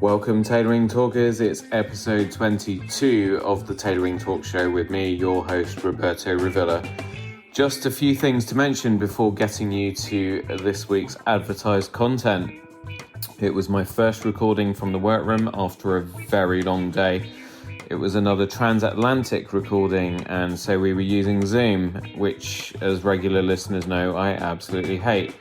Welcome, Tailoring Talkers. It's episode 22 of the Tailoring Talk Show with me, your host, Roberto Revilla. Just a few things to mention before getting you to this week's advertised content. It was my first recording from the workroom after a very long day. It was another transatlantic recording, and so we were using Zoom, which, as regular listeners know, I absolutely hate.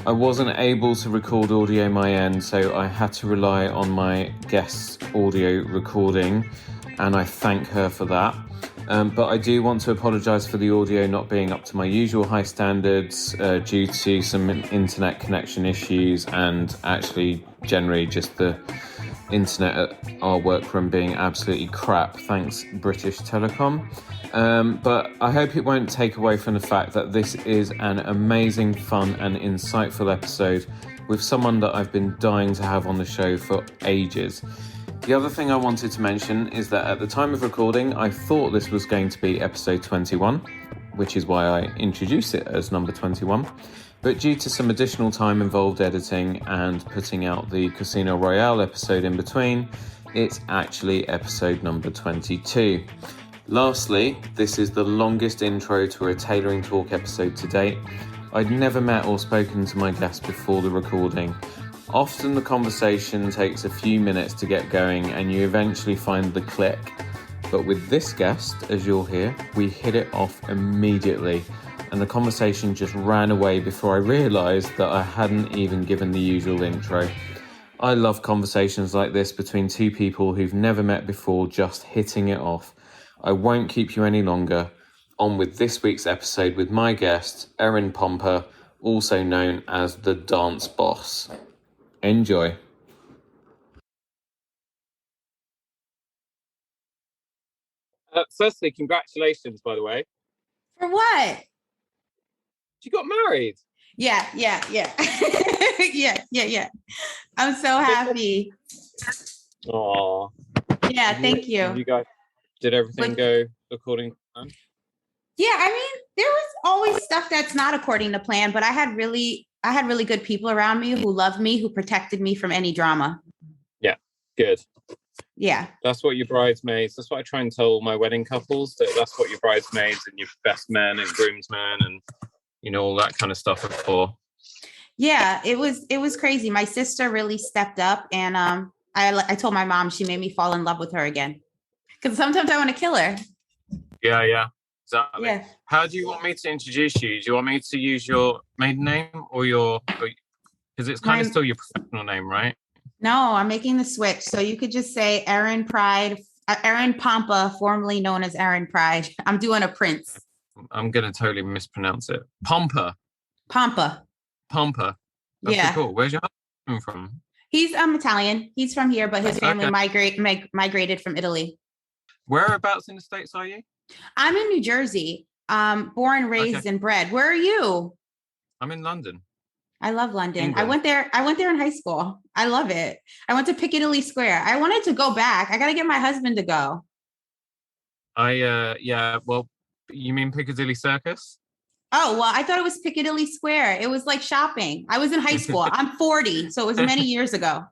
I wasn't able to record audio my end, so I had to rely on my guest's audio recording, and I thank her for that. But I do want to apologise for the audio not being up to my usual high standards due to some internet connection issues and actually generally just the internet at our workroom being absolutely crap, thanks British Telecom. But I hope it won't take away from the fact that this is an amazing, fun and insightful episode with someone that I've been dying to have on the show for ages. The other thing I wanted to mention is that at the time of recording, I thought this was going to be episode 21, which is why I introduced it as number 21. But due to some additional time involved editing and putting out the Casino Royale episode in between, it's actually episode number 22. Lastly, this is the longest intro to a Tailoring Talk episode to date. I'd never met or spoken to my guest before the recording. Often the conversation takes a few minutes to get going and you eventually find the click. But with this guest, as you'll hear, we hit it off immediately and the conversation just ran away before I realised that I hadn't even given the usual intro. I love conversations like this between two people who've never met before just hitting it off. I won't keep you any longer. On with this week's episode with my guest, ERIN POMPA, also known as the Dance Boss. Enjoy. Firstly, congratulations, by the way. For what? You got married. Yeah. Yeah. I'm so happy. Oh. Yeah, thank you. You guys, did everything go according to plan? Yeah, I mean, there was always stuff that's not according to plan, but I had really good people around me who loved me, who protected me from any drama. Yeah, good. Yeah. That's what your bridesmaids, that's what I try and tell my wedding couples, that that's what your bridesmaids and your best men and groomsmen and, you know, all that kind of stuff are for. Yeah, it was crazy. My sister really stepped up and I told my mom she made me fall in love with her again. Because sometimes I want to kill her. Yeah, exactly. Yeah. How do you want me to introduce you? Do you want me to use your maiden name or because it's kind of still your professional name, right? No, I'm making the switch. So you could just say ERIN POMPA, formerly known as ERIN Pride. I'm doing a Prince. I'm going to totally mispronounce it. Pompa. Pompa. That's so cool. Where's your husband from? He's Italian. He's from here, but his family migrated from Italy. Whereabouts in the States are you? I'm in New Jersey. Born, raised, and bred. Where are you? I'm in London. I love London. England. I went there in high school. I love it. I went to Piccadilly Square. I wanted to go back. I got to get my husband to go. Well, you mean Piccadilly Circus? Oh, well, I thought it was Piccadilly Square. It was like shopping. I was in high school. I'm 40, so it was many years ago.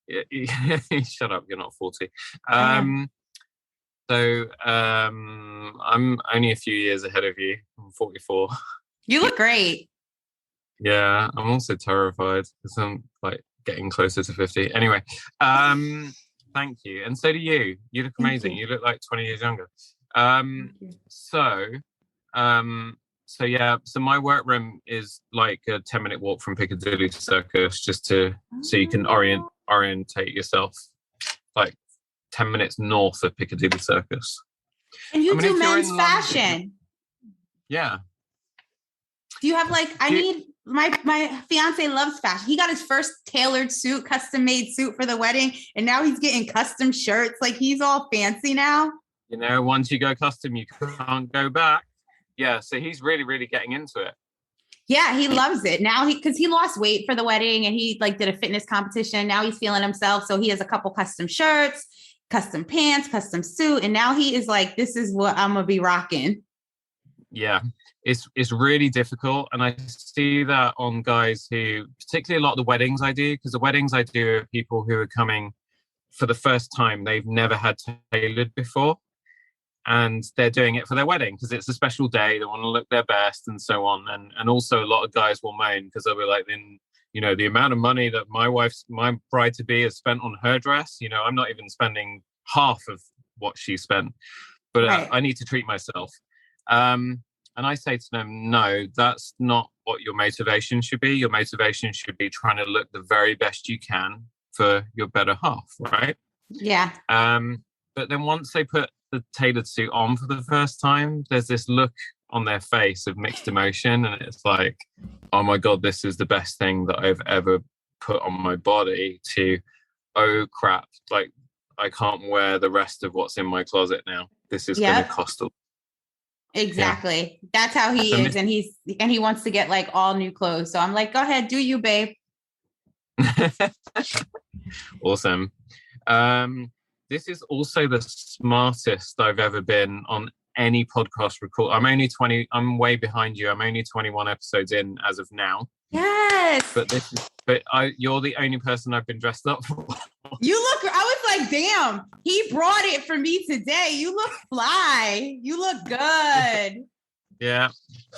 Yeah, shut up. You're not 40. So I'm only a few years ahead of you. I'm 44. You look great. Yeah, I'm also terrified because I'm like getting closer to 50. Anyway, thank you. And so do you. You look amazing. You look like 20 years younger. So my workroom is like a 10-minute walk from Piccadilly Circus, just so you can orientate yourself, like 10 minutes north of Piccadilly Circus. And you do men's fashion. Yeah. Do you have my fiance loves fashion. He got his first tailored suit, custom made suit for the wedding. And now he's getting custom shirts. Like he's all fancy now. You know, once you go custom, you can't go back. Yeah. So he's really, really getting into it. Yeah, he loves it now. Because he lost weight for the wedding and he did a fitness competition. Now he's feeling himself. So he has a couple custom shirts, custom pants, custom suit. And now he is like, this is what I'm going to be rocking. Yeah. it's really difficult. And I see that on guys who, particularly a lot of the weddings I do, because the weddings I do are people who are coming for the first time. They've never had tailored before, and they're doing it for their wedding because it's a special day. They want to look their best and so on. And also a lot of guys will moan because they'll be like, then, you know, the amount of money that my bride to be has spent on her dress, you know, I'm not even spending half of what she spent, but Right. I need to treat myself. And I say to them, no, that's not what your motivation should be. Your motivation should be trying to look the very best you can for your better half, right? Yeah. But then once they put the tailored suit on for the first time, there's this look on their face of mixed emotion. And it's like, oh my God, this is the best thing that I've ever put on my body, to, oh crap, like I can't wear the rest of what's in my closet now. This is going to cost a lot. Exactly. Yeah. That's how he is. And he wants to get like all new clothes. So I'm like, go ahead, do you, babe. Awesome. This is also the smartest I've ever been on any podcast record. I'm way behind you. I'm only 21 episodes in as of now. Yes. You're the only person I've been dressed up for. I was like, damn, he brought it for me today. You look fly. You look good. Yeah.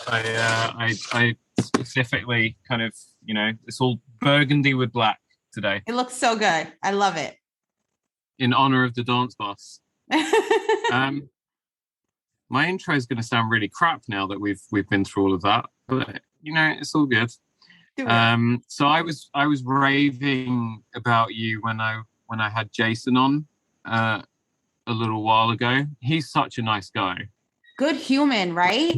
I specifically kind of, you know, it's all burgundy with black today. It looks so good. I love it. In honor of the dance boss. My intro is going to sound really crap now that we've been through all of that, but you know, it's all good. So I was raving about you when I had Jason on a little while ago. He's such a nice guy. Good human, right?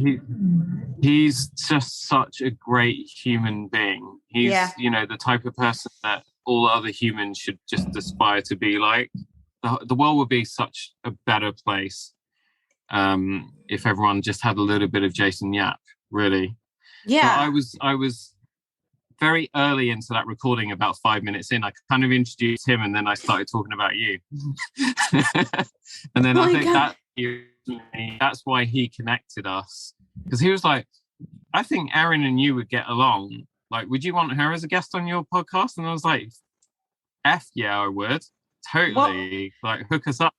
He's just such a great human being. He's you know, the type of person that all other humans should just aspire to be like. The world would be such a better place if everyone just had a little bit of Jason Yap, really. Yeah. But I was very early into that recording, about 5 minutes in. I kind of introduced him, and then I started talking about you. And then I think that's why he connected us, because he was like, I think Erin and you would get along. Like, would you want her as a guest on your podcast? And I was like, yeah, I would. Totally. Like, hook us up.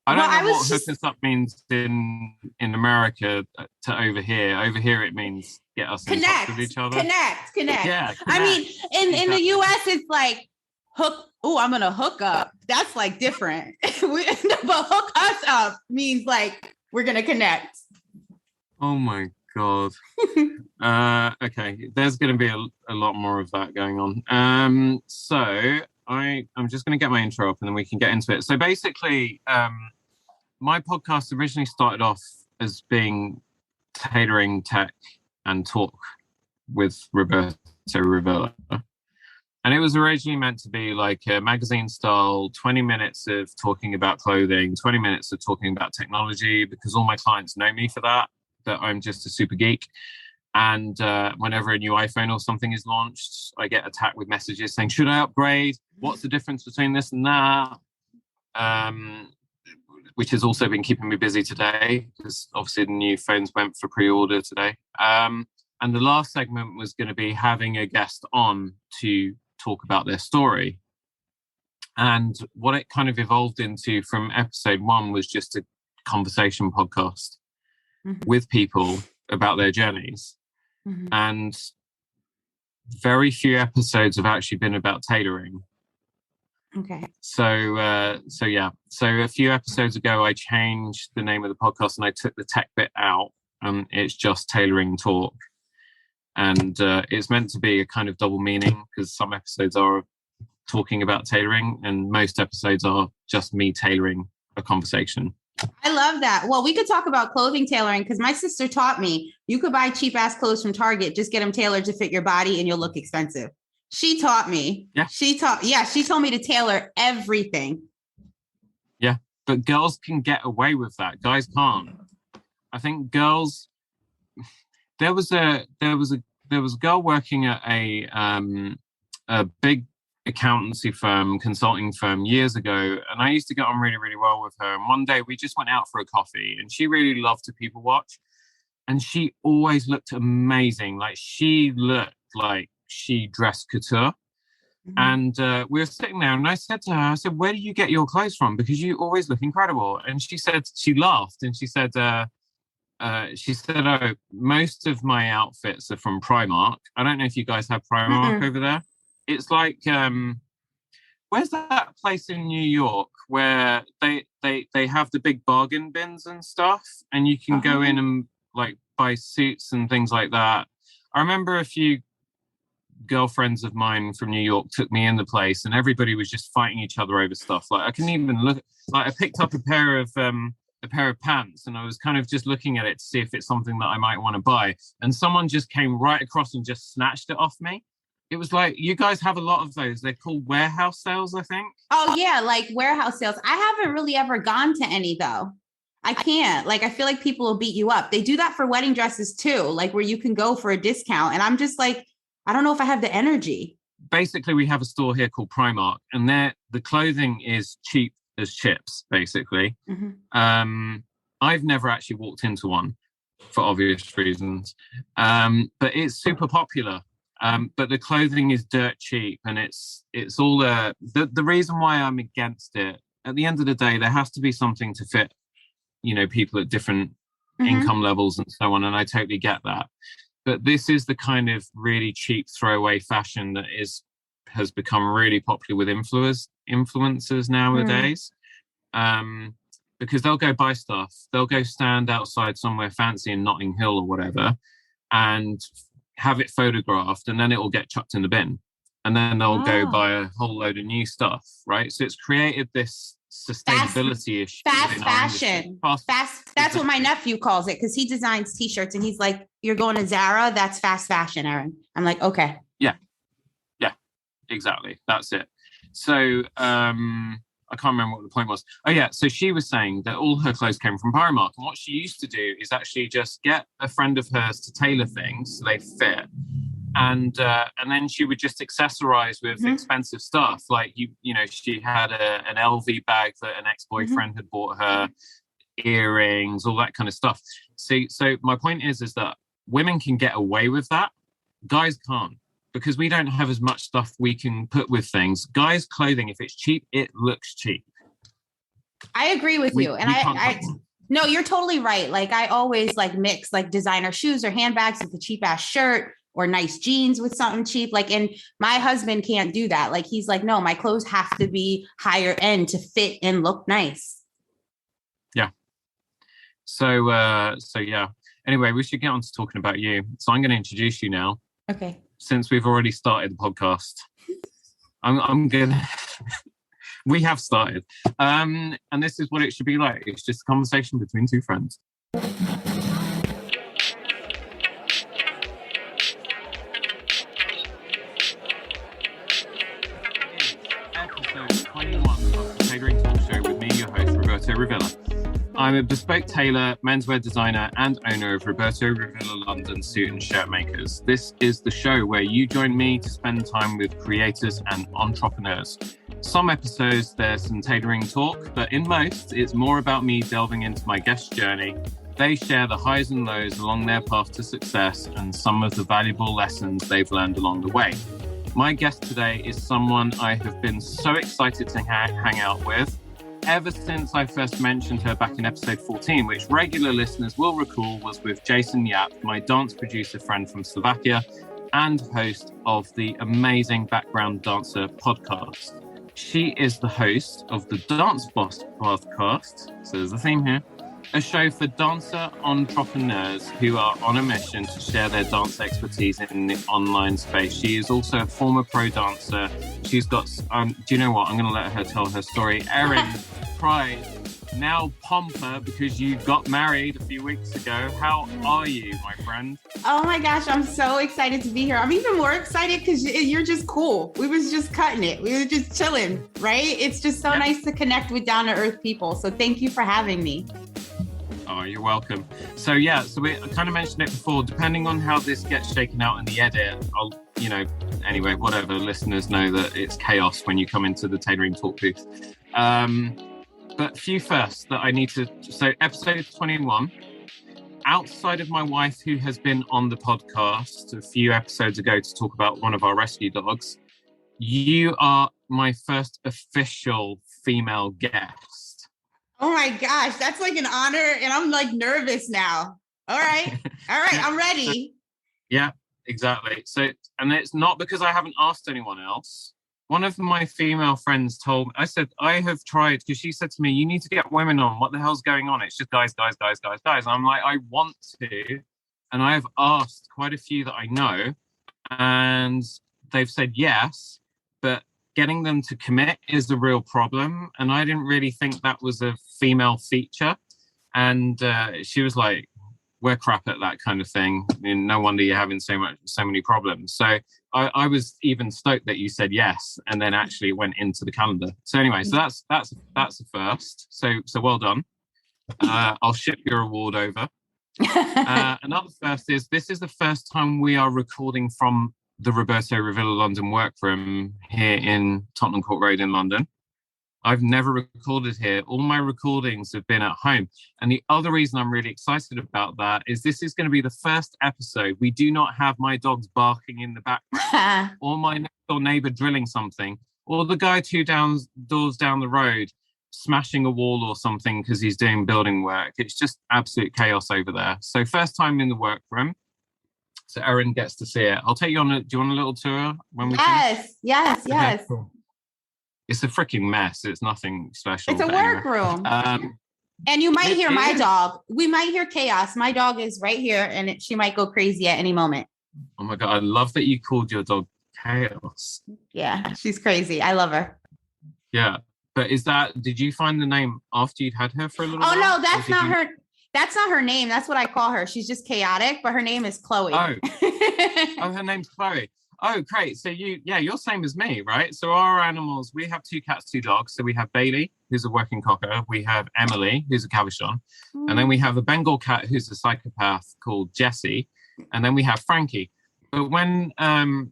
I don't know what hook us up means in America to over here. Over here it means get us in touch with each other. Connect. Yeah. Connect. I mean, in the US it's like hook. Oh, I'm gonna hook up. That's like different. But hook us up means like we're gonna connect. Oh my God. Okay, there's going to be a lot more of that going on. So I'm just going to get my intro up and then we can get into it. So basically, my podcast originally started off as being tailoring tech and talk with Roberto Revilla. And it was originally meant to be like a magazine style, 20 minutes of talking about clothing, 20 minutes of talking about technology, because all my clients know me for that I'm just a super geek. And whenever a new iPhone or something is launched, I get attacked with messages saying, should I upgrade? What's the difference between this and that? Which has also been keeping me busy today, because obviously the new phones went for pre-order today. And the last segment was going to be having a guest on to talk about their story. And what it kind of evolved into from episode 1 was just a conversation podcast with people about their journeys. And very few episodes have actually been about tailoring. Okay. So a few episodes ago I changed the name of the podcast and I took the tech bit out. It's just Tailoring Talk, and it's meant to be a kind of double meaning, because some episodes are talking about tailoring and most episodes are just me tailoring a conversation. I love that. Well, we could talk about clothing tailoring, because my sister taught me you could buy cheap ass clothes from Target, just get them tailored to fit your body and you'll look expensive. She taught me. Yeah. She told me to tailor everything. Yeah, but girls can get away with that. Guys can't. I think girls. There was a girl working at a big accountancy firm, consulting firm years ago, and I used to get on really, really well with her. And one day we just went out for a coffee, and she really loved to people watch. and she always looked amazing. Like she looked like she dressed couture. And we were sitting there, and I said to her, I said, where do you get your clothes from? Because you always look incredible. And she said, she laughed, and she said, oh, most of my outfits are from Primark. I don't know if you guys have Primark over there. It's like, where's that place in New York where they have the big bargain bins and stuff, and you can go in and like buy suits and things like that. I remember a few girlfriends of mine from New York took me in the place, and everybody was just fighting each other over stuff. Like I couldn't even look. Like I picked up a pair of pants, and I was kind of just looking at it to see if it's something that I might want to buy. And someone just came right across and just snatched it off me. It was like, you guys have a lot of those. They're called warehouse sales, I think. Oh yeah, like warehouse sales. I haven't really ever gone to any though. I can't. Like I feel like people will beat you up. They do that for wedding dresses too, like where you can go for a discount. And I'm just like, I don't know if I have the energy. Basically, we have a store here called Primark, and the clothing is cheap as chips, basically. I've never actually walked into one for obvious reasons, but it's super popular. But the clothing is dirt cheap, and it's all the reason why I'm against it. At the end of the day, there has to be something to fit, people at different income levels and so on, and I totally get that. But this is the kind of really cheap throwaway fashion that has become really popular with influencers nowadays. Because they'll go buy stuff, they'll go stand outside somewhere fancy in Notting Hill or whatever, and have it photographed, and then it will get chucked in the bin, and then they'll go buy a whole load of new stuff, right? So it's created this sustainability issue. Fast fashion. That's what my nephew calls it, because he designs t-shirts, and he's like, you're going to Zara, that's fast fashion, Erin. I'm like, okay. Yeah, exactly. That's it. So I can't remember what the point was. Oh yeah, so she was saying that all her clothes came from Primark, and what she used to do is actually just get a friend of hers to tailor things so they fit, and then she would just accessorize with expensive stuff. Like she had an LV bag that an ex-boyfriend had bought her, earrings, all that kind of stuff. See, so my point is that women can get away with that, guys can't. Because we don't have as much stuff we can put with things. Guys' clothing, if it's cheap, it looks cheap. I agree with you. And no, you're totally right. Like I always like mix like designer shoes or handbags with a cheap ass shirt, or nice jeans with something cheap. Like, and my husband can't do that. Like, he's like, no, my clothes have to be higher end to fit and look nice. Yeah. So yeah. Anyway, we should get on to talking about you. So I'm going to introduce you now. Okay. Since we've already started the podcast, I'm gonna. We have started, and this is what it should be like. It's just a conversation between two friends. Episode 21 of the Tailoring Talk Show with me, your host, Roberto Revilla. I'm a bespoke tailor, menswear designer, and owner of Roberto Revilla London Suit and Shirt Makers. This is the show where you join me to spend time with creators and entrepreneurs. Some episodes, there's some tailoring talk, but in most, it's more about me delving into my guest's journey. They share the highs and lows along their path to success and some of the valuable lessons they've learned along the way. My guest today is someone I have been so excited to hang out with ever since I first mentioned her back in episode 14, which regular listeners will recall was with Jason Yap, my dance producer friend from Slovakia and host of the amazing Background Dancer podcast. She is the host of the Dance Boss podcast, so there's a theme here, a show for dancer entrepreneurs who are on a mission to share their dance expertise in the online space. She is also a former pro dancer. She's got, do you know what? I'm going to let her tell her story. Erin Pride, now Pompa, because you got married a few weeks ago. How are you, my friend? Oh my gosh, I'm so excited to be here. I'm even more excited because you're just cool. We was just cutting it. We were just chilling, right? It's just so nice to connect with down-to-earth people. So thank you for having me. Oh, you're welcome. So we kind of mentioned it before, depending on how this gets shaken out in the edit, anyway, whatever, listeners know that it's chaos when you come into the Tailoring Talk booth. But few first that I need to, so episode 21, outside of my wife, who has been on the podcast a few episodes ago to talk about one of our rescue dogs, you are my first official female guest. Oh my gosh, that's like an honor, and I'm like nervous now. All right, I'm ready. Yeah, exactly. So, and it's not because I haven't asked anyone else. One of my female friends told me, I said, I have tried, because she said to me, you need to get women on. What the hell's going on? It's just guys. I'm like, I want to. And I've asked quite a few that I know, and they've said yes, but getting them to commit is the real problem. And I didn't really think that was a female feature. And she was like, we're crap at that kind of thing. I mean, no wonder you're having so many problems. So I was even stoked that you said yes, and then actually went into the calendar. So anyway, so that's a first. So well done. I'll ship your award over. Another first is this is the first time we are recording from the Roberto Revilla London workroom here in Tottenham Court Road in London. I've never recorded here. All my recordings have been at home. And the other reason I'm really excited about that is this is going to be the first episode. We do not have my dogs barking in the background or my next door neighbor drilling something or the guy doors down the road smashing a wall or something because he's doing building work. It's just absolute chaos over there. So first time in the workroom. So Erin gets to see it. I'll take you on do you want a little tour when we Yes. Okay, cool. It's a freaking mess. It's nothing special. It's a workroom. And you might hear my dog. We might hear chaos. My dog is right here, and she might go crazy at any moment. Oh my God. I love that you called your dog Chaos. Yeah, she's crazy. I love her. Yeah. But did you find the name after you'd had her for a little while? Oh, no, that's not her. That's not her name. That's what I call her. She's just chaotic, but her name is Chloe. Oh, her name's Chloe. Oh, great. So you're same as me, right? So our animals, we have 2 cats, 2 dogs. So we have Bailey, who's a working cocker. We have Emily, who's a Cavachon. And then we have a Bengal cat who's a psychopath called Jessie. And then we have Frankie. But when I'm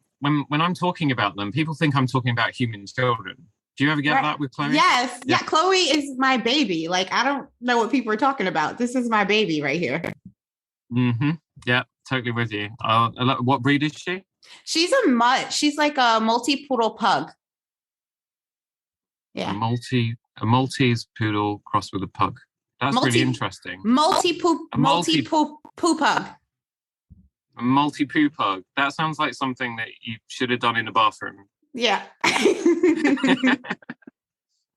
talking about them, people think I'm talking about human children. Do you ever get that with Chloe? Yes. Yeah, Chloe is my baby. Like, I don't know what people are talking about. This is my baby right here. Mm-hmm. Yeah, totally with you. What breed is she? She's a mutt. She's like a multi-poodle pug. Yeah. A Maltese poodle crossed with a pug. That's really interesting. Multi-poo pug. A multi-poo pug. That sounds like something that you should have done in a bathroom. Yeah.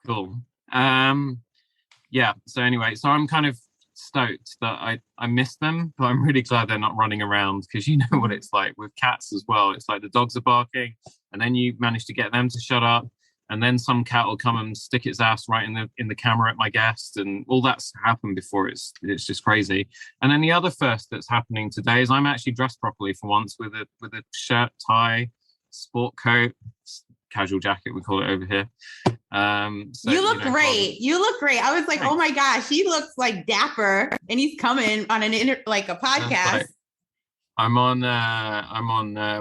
Cool. Yeah. So anyway, I'm kind of stoked that I miss them, but I'm really glad they're not running around because you know what it's like with cats as well. It's like the dogs are barking and then you manage to get them to shut up and then some cat will come and stick its ass right in the camera at my guest and all that's happened before. It's just crazy. And then the other first that's happening today is I'm actually dressed properly for once with a shirt, tie, sport coat, casual jacket we call it over here. So, you look great. You look great. I was like, thanks. Oh my gosh, he looks like dapper, and he's coming on a podcast. I'm on.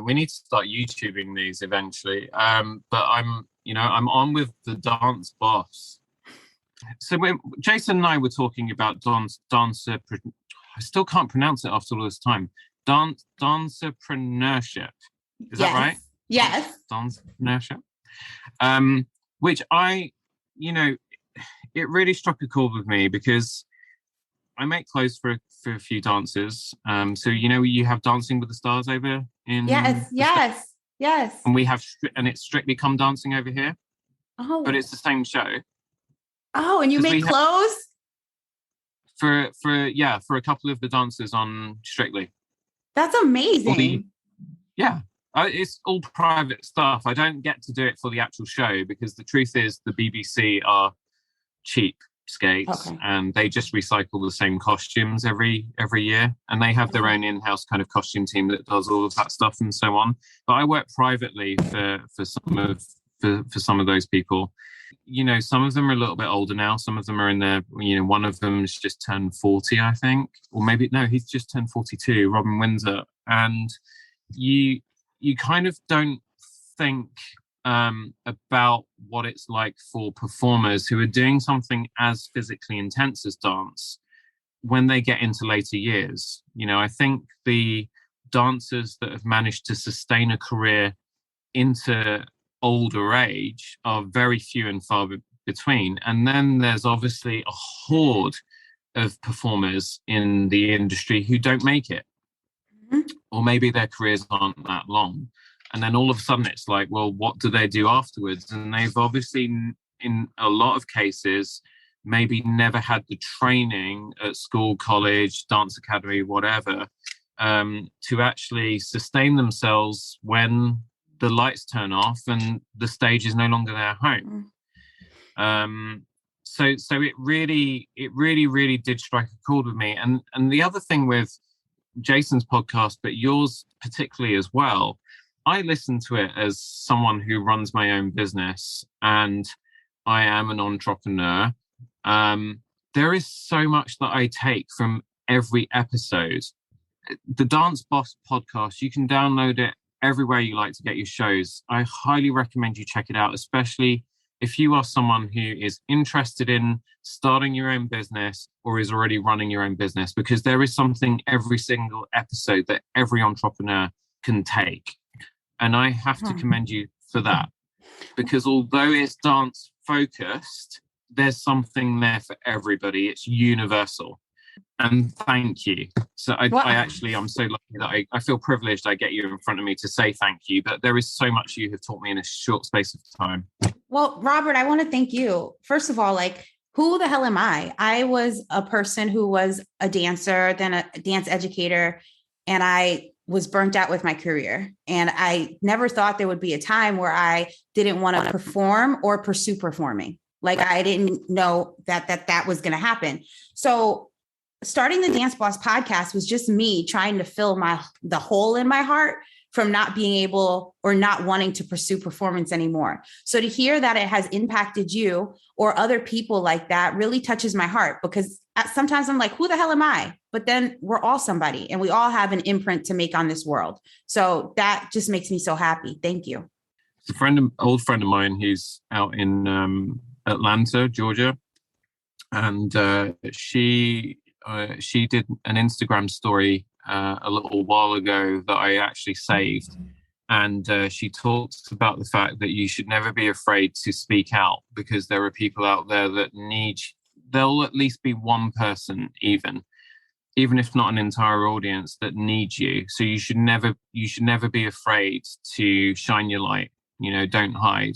We need to start YouTubing these eventually. But I'm on with the dance boss. So when Jason and I were talking about dancer, I still can't pronounce it after all this time. Dancerpreneurship. Is that right? Yes. Dancerpreneurship. Which it really struck a chord with me because I make clothes for a few dancers. So you have Dancing with the Stars over in yes. And we have and it's Strictly Come Dancing over here. Oh, but it's the same show. Oh, and you make clothes for a couple of the dancers on Strictly. That's amazing. It's all private stuff. I don't get to do it for the actual show because the truth is the BBC are cheap skates and they just recycle the same costumes every year and they have their own in-house kind of costume team that does all of that stuff and so on. But I work privately for some of those people. Some of them are a little bit older now. Some of them are in their, one of them's just turned 40, I think, or maybe no, he's just turned 42, Robin Windsor. And you kind of don't think about what it's like for performers who are doing something as physically intense as dance, when they get into later years. You know, I think the dancers that have managed to sustain a career into older age are very few and far between. And then there's obviously a horde of performers in the industry who don't make it, or maybe their careers aren't that long. And then all of a sudden it's like, well, what do they do afterwards? And they've obviously, in a lot of cases, maybe never had the training at school, college, dance academy, whatever, to actually sustain themselves when the lights turn off and the stage is no longer their home. So it really did strike a chord with me. And the other thing with Jason's podcast, but yours particularly as well, I listen to it as someone who runs my own business and I am an entrepreneur. There is so much that I take from every episode. The Dance Boss podcast, you can download it everywhere you like to get your shows. I highly recommend you check it out, especially if you are someone who is interested in starting your own business or is already running your own business, because there is something every single episode that every entrepreneur can take. And I have to commend you for that, because although it's dance focused, there's something there for everybody. It's universal. And thank you. So I'm so lucky that I feel privileged I get you in front of me to say thank you, but there is so much you have taught me in a short space of time. Well, Robert, I want to thank you. First of all, like, who the hell am I? I was a person who was a dancer, then a dance educator, and I was burnt out with my career. And I never thought there would be a time where I didn't want to perform or pursue performing. Like, I didn't know that was going to happen. So starting the Dance Boss podcast was just me trying to fill the hole in my heart from not being able or not wanting to pursue performance anymore. So to hear that it has impacted you or other people like that really touches my heart, because sometimes I'm like, who the hell am I? But then we're all somebody and we all have an imprint to make on this world. So that just makes me so happy. Thank you. It's old friend of mine who's out in Atlanta, Georgia. And she did an Instagram story a little while ago that I actually saved. And she talks about the fact that you should never be afraid to speak out, because there are people out there that there'll at least be one person, even if not an entire audience, that needs you. So you should never be afraid to shine your light. You know, don't hide.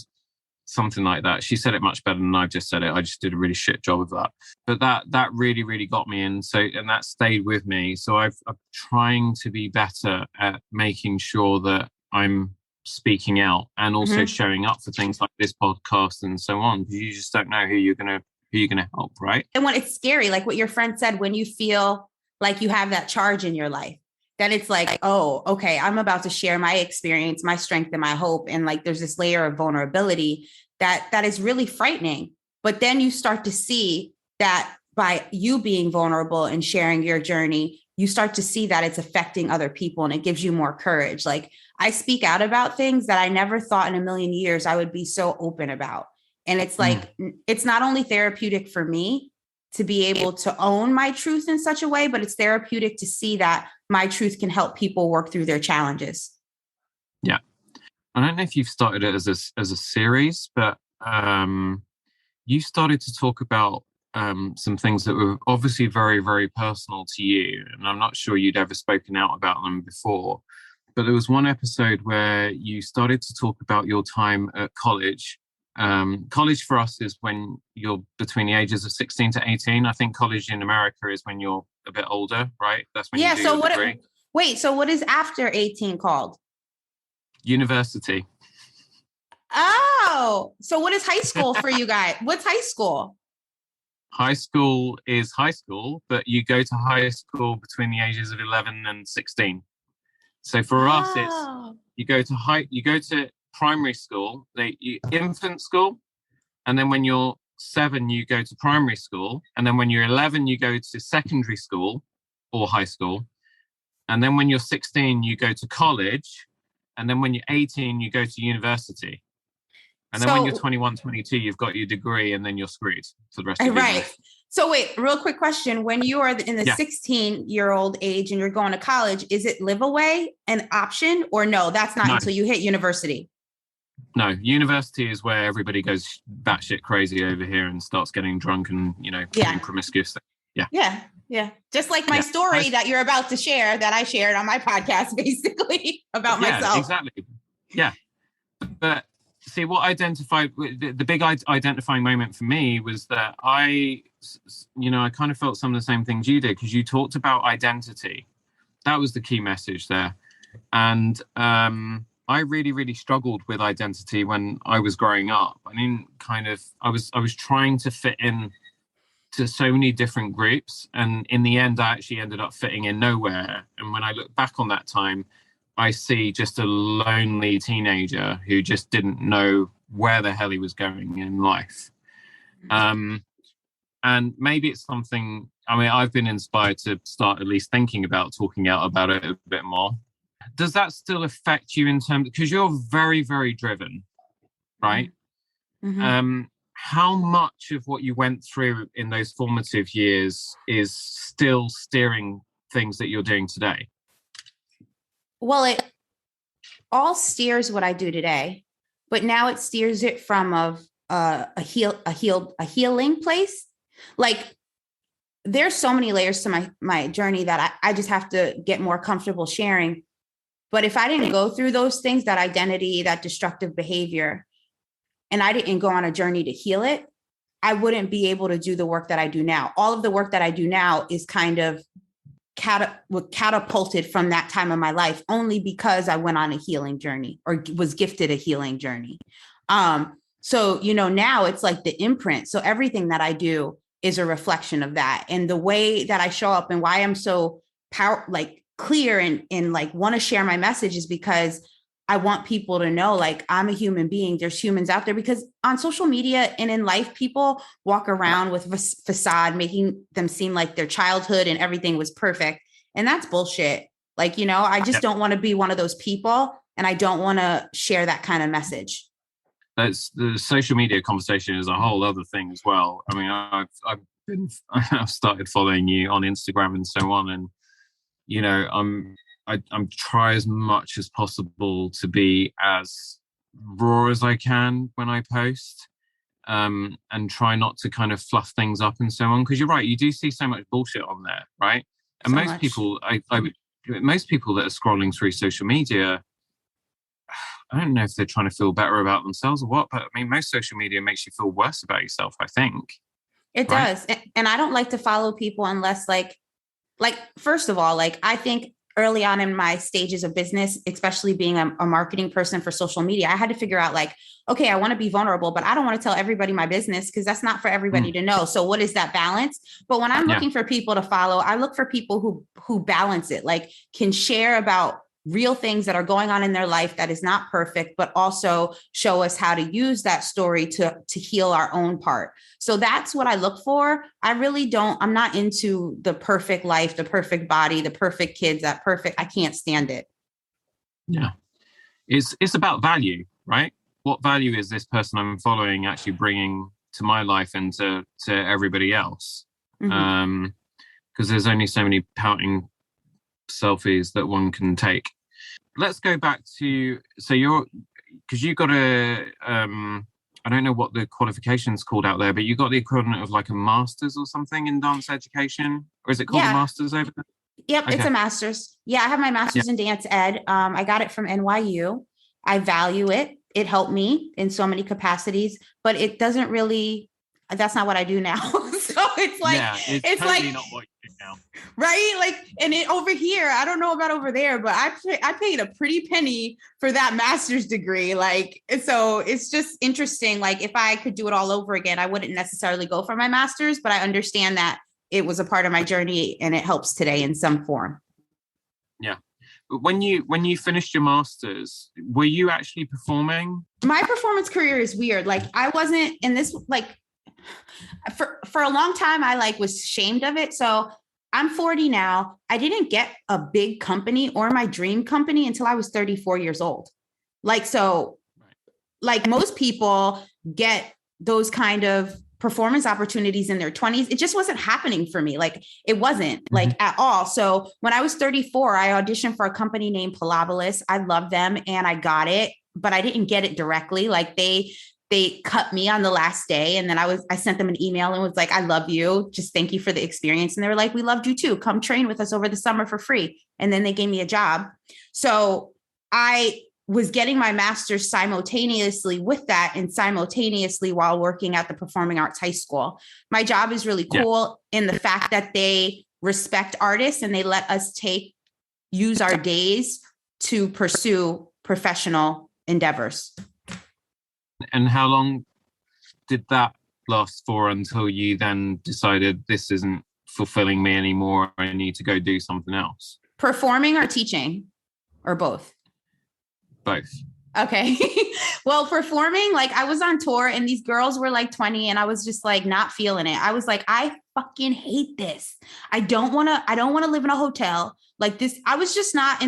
Something like that. She said it much better than I've just said it. I just did a really shit job of that. But that really, really got me. And that stayed with me. So I'm trying to be better at making sure that I'm speaking out and also showing up for things like this podcast and so on. Because you just don't know who you're gonna help, right? And when it's scary, like what your friend said, when you feel like you have that charge in your life, then it's like, oh, okay, I'm about to share my experience, my strength, and my hope. And like, there's this layer of vulnerability that is really frightening. But then you start to see that by you being vulnerable and sharing your journey, you start to see that it's affecting other people and it gives you more courage. Like, I speak out about things that I never thought in a million years I would be so open about. And it's like, it's not only therapeutic for me to be able to own my truth in such a way, but it's therapeutic to see that my truth can help people work through their challenges. Yeah. I don't know if you've started it as a series, but you started to talk about some things that were obviously very, very personal to you. And I'm not sure you'd ever spoken out about them before. But there was one episode where you started to talk about your time at college. College for us is when you're between the ages of 16 to 18. I think college in America is when you're a bit older, right? That's when you do your degree. So what is after 18 called? University. Oh, so what is high school for you guys? What's high school? High school is high school, but you go to high school between the ages of 11 and 16. So for us, it's you go to primary school, infant school, and then when you're 7, you go to primary school, and then when you're 11, you go to secondary school or high school, and then when you're 16, you go to college, and then when you're 18, you go to university. And then when you're 21, 22, you've got your degree and then you're screwed for the rest of your life. So wait, real quick question. When you are in the 16-year-old age and you're going to college, is it live away an option or no? That's not until you hit university. No, university is where everybody goes batshit crazy over here and starts getting drunk and, being promiscuous. Yeah. Just like my story that you're about to share that I shared on my podcast, basically about myself. Exactly. Yeah. But see, what identified, the big identifying moment for me was that I kind of felt some of the same things you did, because you talked about identity. That was the key message there. And I really, really struggled with identity when I was growing up. I mean, I was trying to fit in to so many different groups. And in the end, I actually ended up fitting in nowhere. And when I look back on that time, I see just a lonely teenager who just didn't know where the hell he was going in life. And maybe it's something, I've been inspired to start at least thinking about talking out about it a bit more. Does that still affect you in terms, because you're very, very driven, right? Mm-hmm. How much of what you went through in those formative years is still steering things that you're doing today? Well, it all steers what I do today, but now it steers it from a healing place. Like, there's so many layers to my journey that I just have to get more comfortable sharing. But if I didn't go through those things, that identity, that destructive behavior, and I didn't go on a journey to heal it, I wouldn't be able to do the work that I do now. All of the work that I do now is kind of catapulted from that time of my life, only because I went on a healing journey or was gifted a healing journey. So, now it's like the imprint. So everything that I do is a reflection of that. And the way that I show up and why I'm so clear and want to share my message is because I want people to know, I'm a human being. There's humans out there, because on social media and in life, people walk around with a facade, making them seem like their childhood and everything was perfect. And that's bullshit. I just don't want to be one of those people. And I don't want to share that kind of message. That's the social media conversation is a whole other thing as well. I've started following you on Instagram and so on. And, I'm try as much as possible to be as raw as I can when I post, and try not to kind of fluff things up and so on. Because you're right, you do see so much bullshit on there, right? And most people that are scrolling through social media, I don't know if they're trying to feel better about themselves or what, but most social media makes you feel worse about yourself, I think. It does. And I don't like to follow people unless first of all, I think early on in my stages of business, especially being a marketing person for social media, I had to figure out okay, I want to be vulnerable, but I don't want to tell everybody my business because that's not for everybody to know. So what is that balance? But when I'm looking for people to follow, I look for people who balance it, can share about real things that are going on in their life that is not perfect, but also show us how to use that story to heal our own part. So that's what I look for. I'm not into the perfect life, the perfect body, the perfect kids, I can't stand it. Yeah. It's about value, right? What value is this person I'm following actually bringing to my life and to everybody else? Mm-hmm. Because there's only so many pouting selfies that one can take. Let's go back to, because you got I don't know what the qualification's called out there, but you got the equivalent of a master's or something in dance education, or is it called a master's over there? Yep, okay. It's a master's. Yeah, I have my master's in dance ed. I got it from NYU. I value it. It helped me in so many capacities, but it doesn't really, that's not what I do now. So it's it's totally not what you do now. Right? And over here, I don't know about over there, but I paid a pretty penny for that master's degree. So it's just interesting. If I could do it all over again, I wouldn't necessarily go for my master's, but I understand that it was a part of my journey and it helps today in some form. Yeah. But when you finished your master's, were you actually performing? My performance career is weird. I wasn't in this, for a long time, I was ashamed of it. So I'm 40 now. I didn't get a big company or my dream company until I was 34 years old. So like most people get those kind of performance opportunities in their 20s. It just wasn't happening for me. Like it wasn't like at all. So when I was 34, I auditioned for a company named Palabolis. I loved them and I got it, but I didn't get it directly. Like they cut me on the last day. And then I sent them an email and was like, I love you. Just thank you for the experience. And they were like, we loved you too. Come train with us over the summer for free. And then they gave me a job. So I was getting my master's simultaneously with that and simultaneously while working at the Performing Arts High School. My job is really cool in the fact that they respect artists and they let us use our days to pursue professional endeavors. And how long did that last for until you then decided this isn't fulfilling me anymore? I need to go do something else. Performing or teaching or both? Both. Okay. Well, performing, like I was on tour and these girls were like 20 and I was just like not feeling it. I was like, I fucking hate this. I don't want to live in a hotel like this. I was just not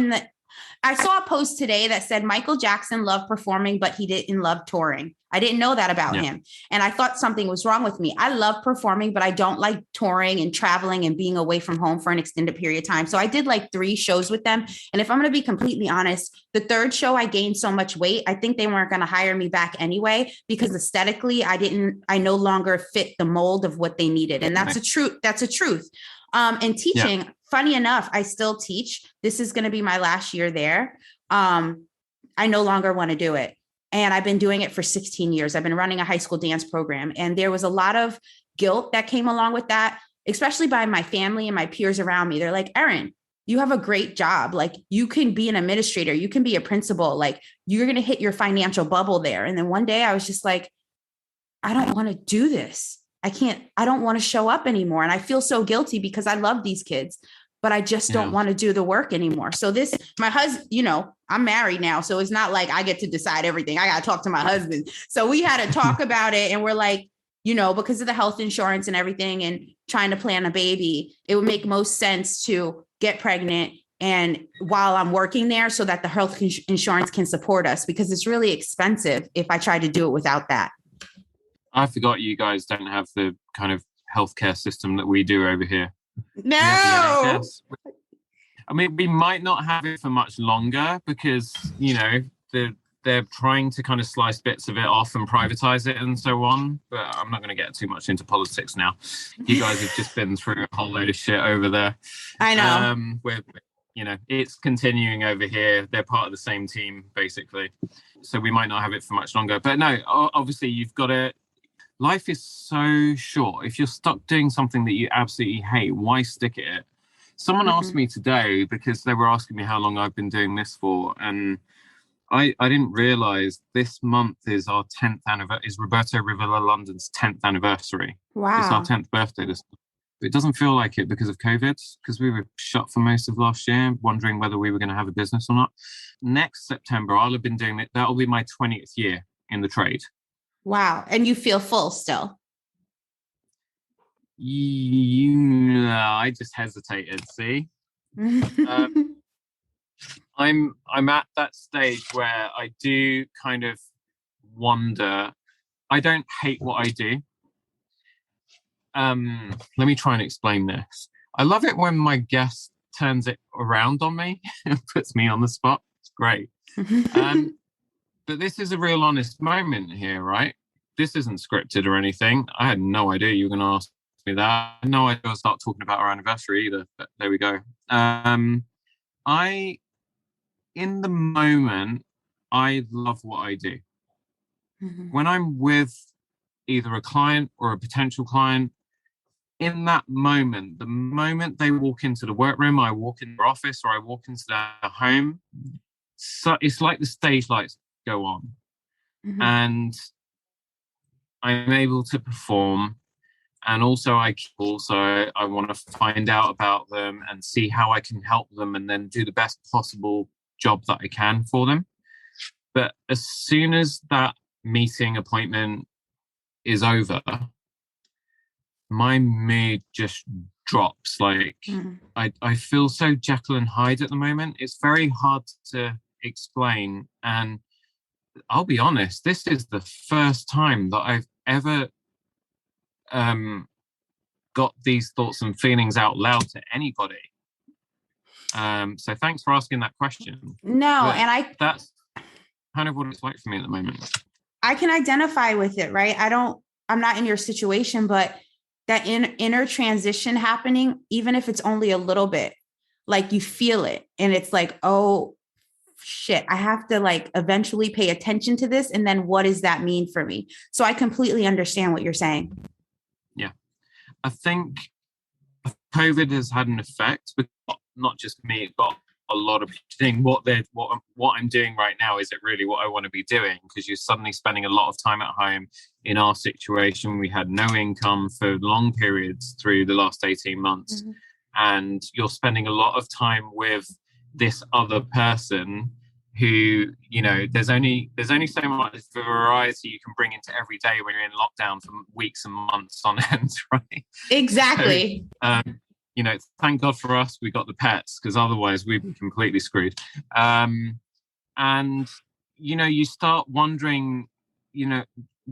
I saw a post today that said Michael Jackson loved performing, but he didn't love touring. I didn't know that about him. And I thought something was wrong with me. I love performing, but I don't like touring and traveling and being away from home for an extended period of time. So I did like 3 shows with them. And if I'm going to be completely honest, the 3rd show, I gained so much weight. I think they weren't going to hire me back anyway, because aesthetically, I no longer fit the mold of what they needed. And that's a truth. That's a truth. And teaching, funny enough, I still teach. This is going to be my last year there. I no longer want to do it. And I've been doing it for 16 years. I've been running a high school dance program. And there was a lot of guilt that came along with that, especially by my family and my peers around me. They're like, Erin, you have a great job. Like you can be an administrator. You can be a principal. Like you're going to hit your financial bubble there. And then one day I was just like, I don't want to do this. I don't want to show up anymore. And I feel so guilty because I love these kids, but I just don't want to do the work anymore. So my husband, I'm married now. So it's not like I get to decide everything. I got to talk to my husband. So we had to talk about it. And we're like, because of the health insurance and everything and trying to plan a baby, it would make most sense to get pregnant and while I'm working there so that the health insurance can support us, because it's really expensive if I try to do it without that. I forgot you guys don't have the kind of healthcare system that we do over here. No. I mean, we might not have it for much longer because, they're trying to kind of slice bits of it off and privatize it and so on. But I'm not going to get too much into politics now. You guys have just been through a whole load of shit over there. I know. It's continuing over here. They're part of the same team, basically. So we might not have it for much longer. But no, obviously you've got to... Life is so short. If you're stuck doing something that you absolutely hate, why stick at it? Someone asked me today, because they were asking me how long I've been doing this for, and I didn't realize this month is our 10th anniversary, is Roberto Revilla London's 10th anniversary. Wow. It's our 10th birthday this month. It doesn't feel like it because of COVID, because we were shut for most of last year, wondering whether we were going to have a business or not. Next September, I'll have been doing it. That'll be my 20th year in the trade. Wow. And you feel full still? I just hesitated. See, I'm at that stage where I do kind of wonder. I don't hate what I do. Let me try and explain this. I love it when my guest turns it around on me and puts me on the spot. It's great. But this is a real honest moment here, right? This isn't scripted or anything. I had no idea you were going to ask me that. I had no idea I'd start talking about our anniversary either, but there we go. In the moment, I love what I do. When I'm with either a client or a potential client, in that moment, the moment they walk into the workroom, I walk in their office or I walk into their home, so it's like the stage lights go on. And I'm able to perform, and also I want to find out about them and see how I can help them and then do the best possible job that I can for them. But as soon as that meeting appointment is over, my mood just drops. Like I feel so Jekyll and Hyde at the moment. It's very hard to explain. And I'll be honest, this is the first time that I've ever got these thoughts and feelings out loud to anybody. So thanks for asking that question. No, that's kind of what it's like for me at the moment. I can identify with it, right? I'm not in your situation, but that inner transition happening, even if it's only a little bit, like you feel it. And it's like, oh shit, I have to like eventually pay attention to this. And then what does that mean for me? So I completely understand what you're saying. Yeah. I think COVID has had an effect, but not just me, but a lot of people think what I'm doing right now, is it really what I want to be doing? Because you're suddenly spending a lot of time at home. In our situation, we had no income for long periods through the last 18 months. Mm-hmm. And you're spending a lot of time with this other person who, you know, there's only so much variety you can bring into every day when you're in lockdown for weeks and months on end, right? Exactly. So, you know, thank God for us, we got the pets, because otherwise we'd be completely screwed. And, you know, you start wondering, you know,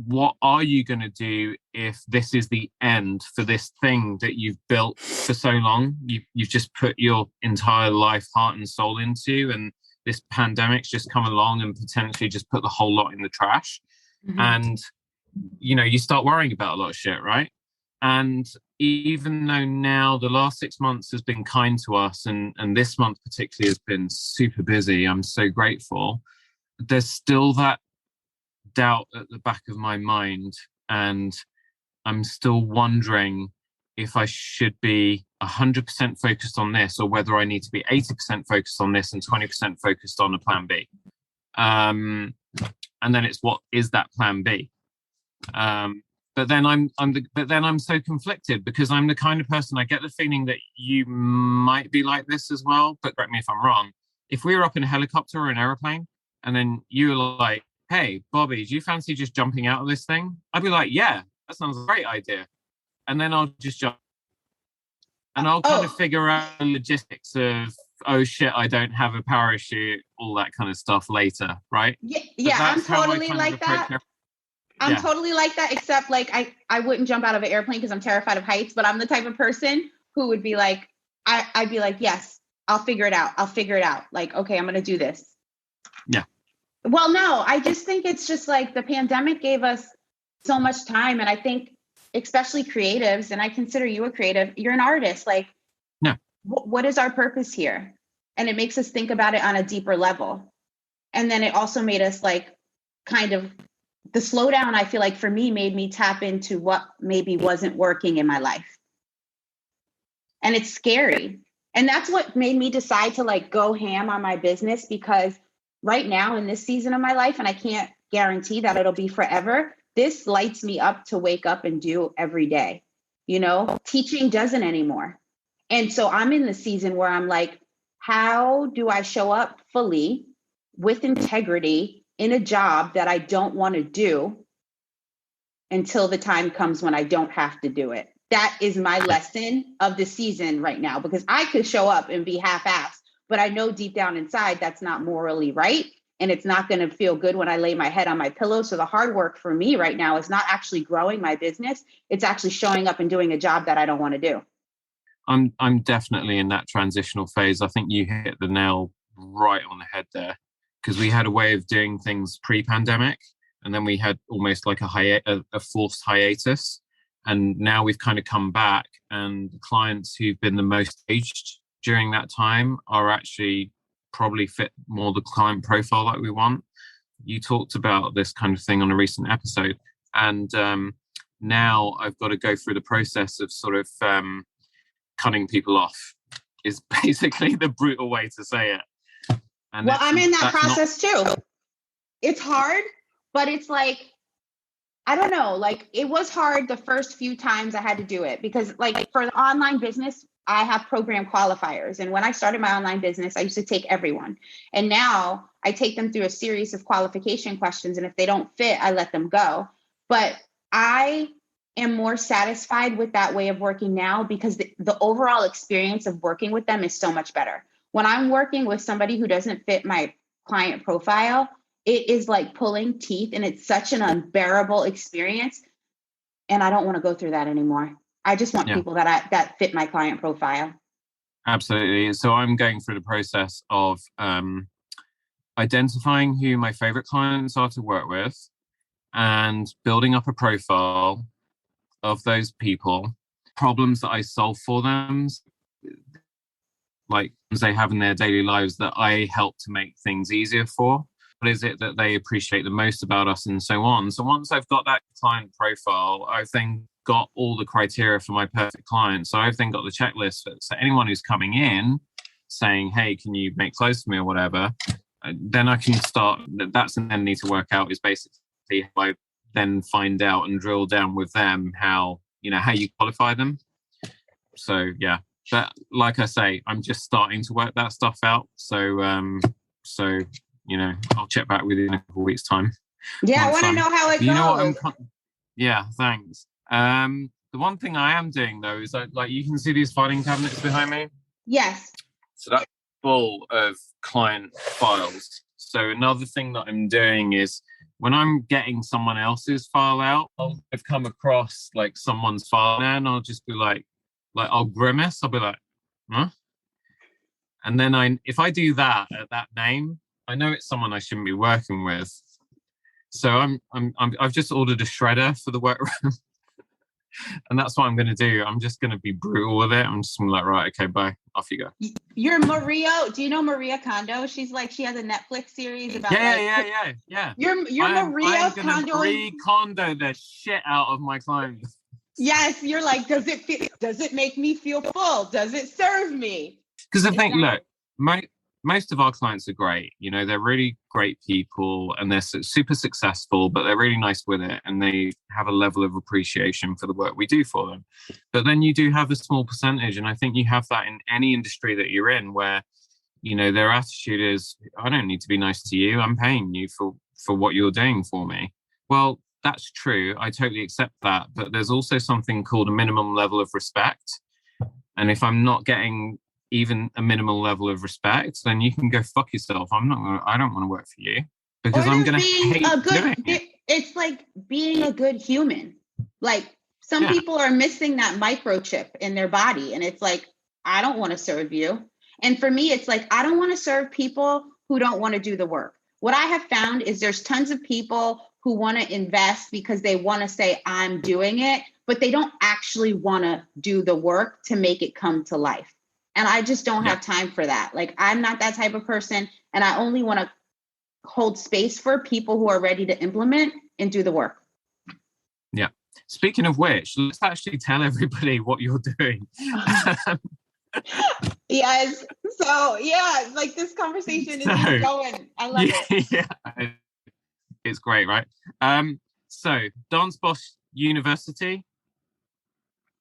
what are you going to do if this is the end for this thing that you've built for so long? You've just put your entire life, heart and soul into, and this pandemic's just come along and potentially just put the whole lot in the trash. Mm-hmm. And, you know, you start worrying about a lot of shit, right? And even though now the last 6 months has been kind to us, and this month particularly has been super busy, I'm so grateful, there's still that doubt at the back of my mind, and I'm still wondering if I should be 100% focused on this, or whether I need to be 80% focused on this and 20% focused on a plan B. And then it's, what is that plan B? But then I'm so conflicted, because I'm the kind of person, I get the feeling that you might be like this as well, but correct me if I'm wrong. If we were up in a helicopter or an airplane, and then you were like, hey, Bobby, do you fancy just jumping out of this thing? I'd be like, yeah, that sounds a great idea. And then I'll just jump. And I'll kind of figure out the logistics of, oh shit, I don't have a parachute, all that kind of stuff later, right? Yeah, I'm totally like that. I'm totally like that, except like I wouldn't jump out of an airplane because I'm terrified of heights, but I'm the type of person who would be like, I'd be like, yes, I'll figure it out. Like, okay, I'm going to do this. Yeah. Well, no, I just think it's just like the pandemic gave us so much time. And I think especially creatives, and I consider you a creative, you're an artist. Like, what is our purpose here? And it makes us think about it on a deeper level. And then it also made us like kind of, the slowdown, I feel like for me, made me tap into what maybe wasn't working in my life. And it's scary. And that's what made me decide to like go ham on my business, because right now in this season of my life, and I can't guarantee that it'll be forever, this lights me up to wake up and do every day. You know, teaching doesn't anymore. And so I'm in the season where I'm like, how do I show up fully with integrity in a job that I don't want to do until the time comes when I don't have to do it? That is my lesson of the season right now, because I could show up and be half-assed, but I know deep down inside that's not morally right. And it's not going to feel good when I lay my head on my pillow. So the hard work for me right now is not actually growing my business. It's actually showing up and doing a job that I don't want to do. I'm definitely in that transitional phase. I think you hit the nail right on the head there, because we had a way of doing things pre-pandemic, and then we had almost like a forced hiatus. And now we've kind of come back, and the clients who've been the most aged during that time are actually probably fit more the client profile that we want. You talked about this kind of thing on a recent episode, and now I've got to go through the process of sort of cutting people off, is basically the brutal way to say it. And well, I'm in that process too. It's hard, but it's like, I don't know, like it was hard the first few times I had to do it, because like for the online business, I have program qualifiers. And when I started my online business, I used to take everyone. And now I take them through a series of qualification questions. And if they don't fit, I let them go. But I am more satisfied with that way of working now, because the overall experience of working with them is so much better. When I'm working with somebody who doesn't fit my client profile, it is like pulling teeth, and it's such an unbearable experience. And I don't want to go through that anymore. I just want people that fit my client profile. Absolutely. So I'm going through the process of identifying who my favorite clients are to work with and building up a profile of those people, problems that I solve for them, like they have in their daily lives that I help to make things easier for. What is it that they appreciate the most about us, and so on. So once I've got that client profile, I've then got all the criteria for my perfect client. So I've then got the checklist for so anyone who's coming in saying, hey, can you make clothes for me or whatever, then I can start. That's and then need to work out is basically how I then find out and drill down with them how you qualify them. So yeah, but like I say, I'm just starting to work that stuff out. So I'll check back with you in a couple of weeks' time. Yeah, I want to know how it goes. You know what? Yeah, thanks. The one thing I am doing though is like you can see these filing cabinets behind me. Yes. So that's full of client files. So another thing that I'm doing is when I'm getting someone else's file out, I've come across like someone's file and I'll just be like I'll grimace. I'll be like, huh? And then if I do that at that name, I know it's someone I shouldn't be working with. So I've just ordered a shredder for the workroom. And that's what I'm going to do. I'm just going to be brutal with it. I'm just going to be like, right, okay, bye. Off you go. You're Maria. Do you know Maria Kondo? She has a Netflix series about yeah. You're Maria Kondo. Kondo the shit out of my clients. Yes, you're like, does it make me feel full? Does it serve me? Because I think, look, most of our clients are great. They're really great people and they're super successful, but they're really nice with it. And they have a level of appreciation for the work we do for them. But then you do have a small percentage. And I think you have that in any industry that you're in where, their attitude is, I don't need to be nice to you. I'm paying you for what you're doing for me. Well, that's true. I totally accept that. But there's also something called a minimum level of respect. And if I'm not getting even a minimal level of respect, then you can go fuck yourself. I don't want to work for you because I'm going to hate doing it. It's like being a good human. Like some people are missing that microchip in their body. And it's like, I don't want to serve you. And for me, it's like, I don't want to serve people who don't want to do the work. What I have found is there's tons of people who want to invest because they want to say, I'm doing it, but they don't actually want to do the work to make it come to life. And I just don't have time for that. Like, I'm not that type of person. And I only want to hold space for people who are ready to implement and do the work. Yeah. Speaking of which, let's actually tell everybody what you're doing. Yes. So, yeah, like this conversation is just going. I love it. Yeah. It's great, right? So, Dance Boss University.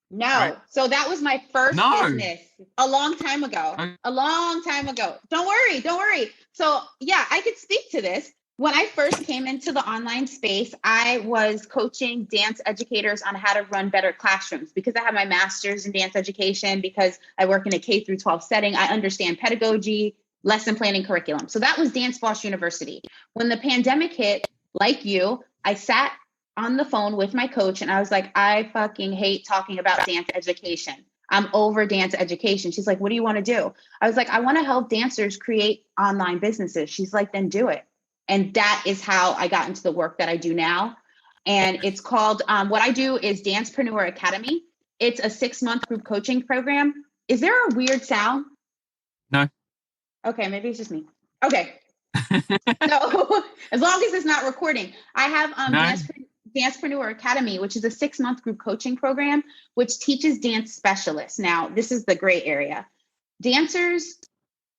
No. Right. So that was my first business a long time ago. Don't worry. So yeah, I could speak to this. When I first came into the online space, I was coaching dance educators on how to run better classrooms because I have my master's in dance education, because I work in a K through 12 setting. I understand pedagogy, lesson planning, curriculum. So that was Dance Boss University. When the pandemic hit, like you, I sat on the phone with my coach and I was like, I fucking hate talking about dance education. I'm over dance education. She's like, what do you want to do? I was like, I want to help dancers create online businesses. She's like, then do it. And that is how I got into the work that I do now. And it's called, what I do is Dancepreneur Academy. It's a 6-month group coaching program. Is there a weird sound? No. Okay, maybe it's just me. Okay. So as long as it's not recording, I have Dancepreneur Academy, which is a 6-month group coaching program, which teaches dance specialists. Now, this is the gray area. Dancers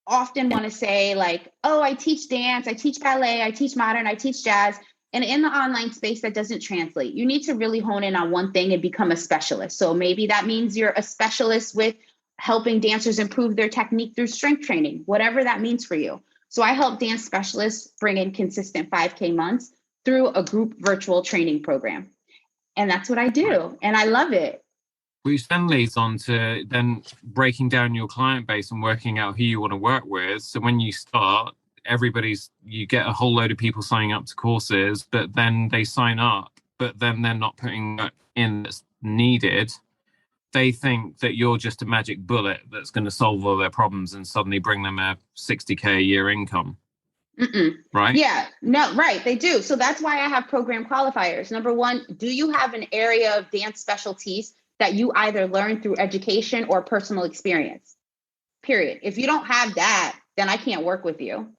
often want to say like, oh, I teach dance, I teach ballet, I teach modern, I teach jazz. And in the online space, that doesn't translate. You need to really hone in on one thing and become a specialist. So maybe that means you're a specialist with helping dancers improve their technique through strength training, whatever that means for you. So I help dance specialists bring in consistent 5K months through a group virtual training program. And that's what I do. And I love it. Which then leads on to then breaking down your client base and working out who you want to work with. So when you start, you get a whole load of people signing up to courses, but then they sign up, but then they're not putting that in that's needed. They think that you're just a magic bullet that's going to solve all their problems and suddenly bring them a 60K a year income. Right? Yeah, no, right. They do. So that's why I have program qualifiers. Number one, do you have an area of dance specialties that you either learn through education or personal experience? Period. If you don't have that, then I can't work with you.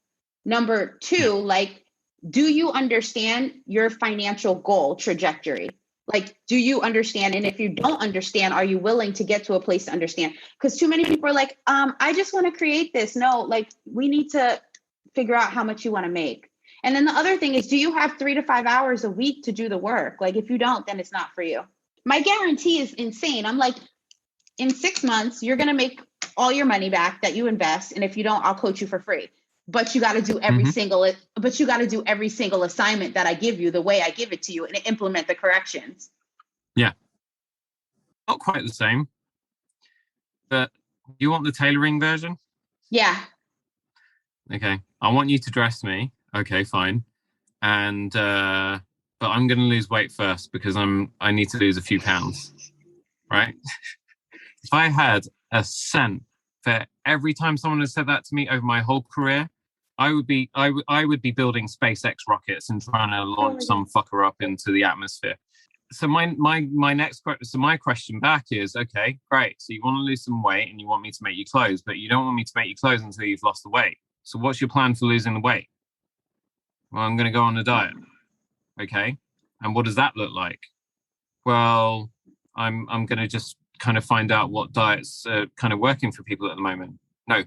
Number two, like, do you understand your financial goal trajectory? Like, do you understand? And if you don't understand, are you willing to get to a place to understand? Because too many people are like, I just want to create this. No, like, we need to figure out how much you want to make. And then the other thing is, do you have 3 to 5 hours a week to do the work? Like, if you don't, then it's not for you. My guarantee is insane. I'm like, in 6 months, you're going to make all your money back that you invest. And if you don't, I'll coach you for free. But you got to do every single assignment that I give you the way I give it to you and implement the corrections. Yeah. Not quite the same. But you want the tailoring version? Yeah. Okay. I want you to dress me. Okay, fine. And but I'm going to lose weight first because I need to lose a few pounds. Right? If I had a cent for every time someone has said that to me over my whole career, I would be building SpaceX rockets and trying to launch some fucker up into the atmosphere. So my question back is, okay, great. So you want to lose some weight and you want me to make you clothes, but you don't want me to make you clothes until you've lost the weight. So what's your plan for losing the weight? Well, I'm going to go on a diet. Okay. And what does that look like? Well, I'm going to just kind of find out what diets are kind of working for people at the moment. No,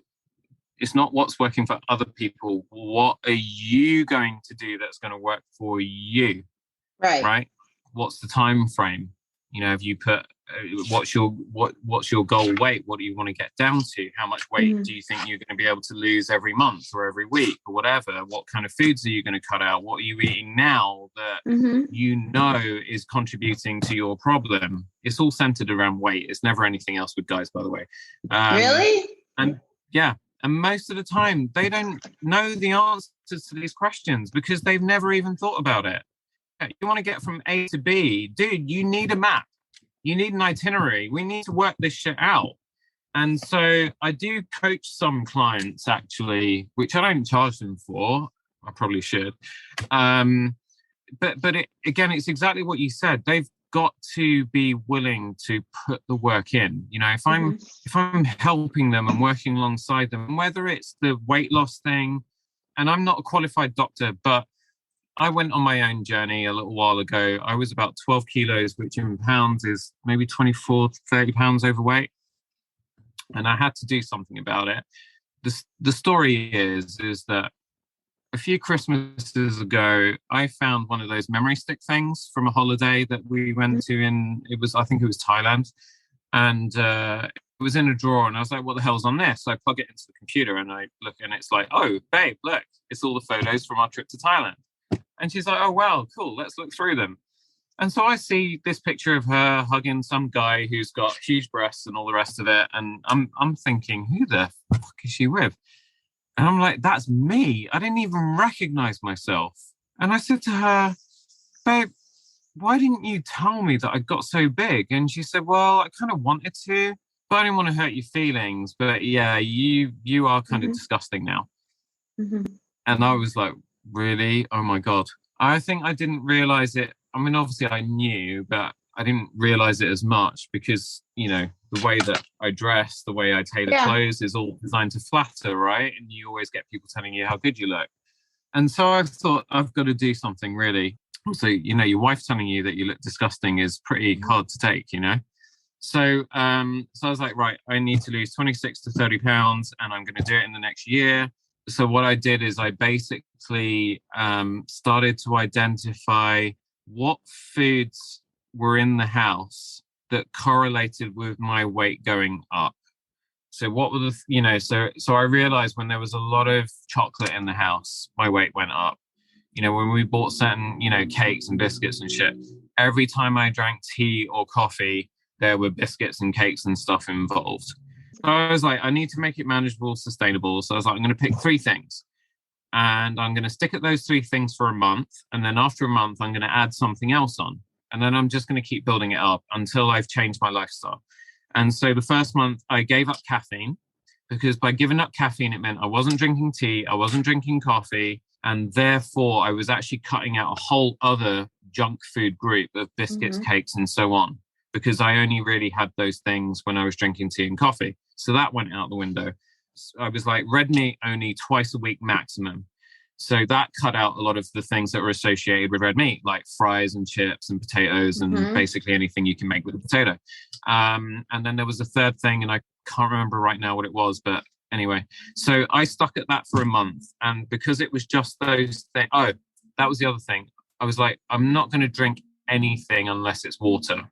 it's not what's working for other people. What are you going to do that's going to work for you? Right? What's the time frame? You know, have you put what's your goal weight? What do you want to get down to? How much weight do you think you're going to be able to lose every month or every week or whatever? What kind of foods are you going to cut out? What are you eating now that you know is contributing to your problem? It's all centered around weight. It's never anything else with guys, by the way. Really? And yeah. And most of the time, they don't know the answers to these questions because they've never even thought about it. You want to get from A to B, dude, you need a map. You need an itinerary. We need to work this shit out. And so I do coach some clients, actually, which I don't charge them for. I probably should. But again, it's exactly what you said. They've got to be willing to put the work in. You know, if I'm helping them and working alongside them, whether it's the weight loss thing, and I'm not a qualified doctor, but I went on my own journey a little while ago. I was about 12 kilos, which in pounds is maybe 24 to 30 pounds overweight. And I had to do something about it. The story is that a few Christmases ago, I found one of those memory stick things from a holiday that we went to I think it was Thailand. And it was in a drawer and I was like, what the hell's on this? So I plug it into the computer and I look and it's like, oh, babe, look, it's all the photos from our trip to Thailand. And she's like, oh, wow, cool. Let's look through them. And so I see this picture of her hugging some guy who's got huge breasts and all the rest of it. And I'm thinking, who the fuck is she with? And I'm like, that's me. I didn't even recognize myself. And I said to her, babe, why didn't you tell me that I got so big? And she said, well, I kind of wanted to, but I didn't want to hurt your feelings. But yeah, you are kind of disgusting now. And I was like, really? Oh my God. I think I didn't realize it. I mean, obviously I knew, but I didn't realize it as much because, you know, the way that I dress, the way I tailor clothes is all designed to flatter, right? And you always get people telling you how good you look. And so I thought I've got to do something really. So, you know, your wife telling you that you look disgusting is pretty hard to take, you know? So I was like, right, I need to lose 26 to 30 pounds and I'm going to do it in the next year. So what I did is I basically started to identify what foods were in the house that correlated with my weight going up. So what were the, you know, so I realized when there was a lot of chocolate in the house, my weight went up. You know, when we bought certain, you know, cakes and biscuits and shit, every time I drank tea or coffee, there were biscuits and cakes and stuff involved. So I was like, I need to make it manageable, sustainable. So I was like, I'm going to pick 3 things. And I'm going to stick at those 3 things for a month. And then after a month, I'm going to add something else on. And then I'm just going to keep building it up until I've changed my lifestyle. And so the first month I gave up caffeine, because by giving up caffeine, it meant I wasn't drinking tea, I wasn't drinking coffee. And therefore I was actually cutting out a whole other junk food group of biscuits, cakes, and so on, because I only really had those things when I was drinking tea and coffee. So that went out the window. I was like, red meat only twice a week maximum. So that cut out a lot of the things that were associated with red meat, like fries and chips and potatoes and basically anything you can make with a potato. And then there was a third thing, and I can't remember right now what it was, but anyway. So I stuck at that for a month. And because it was just those things, oh, that was the other thing. I was like, I'm not going to drink anything unless it's water.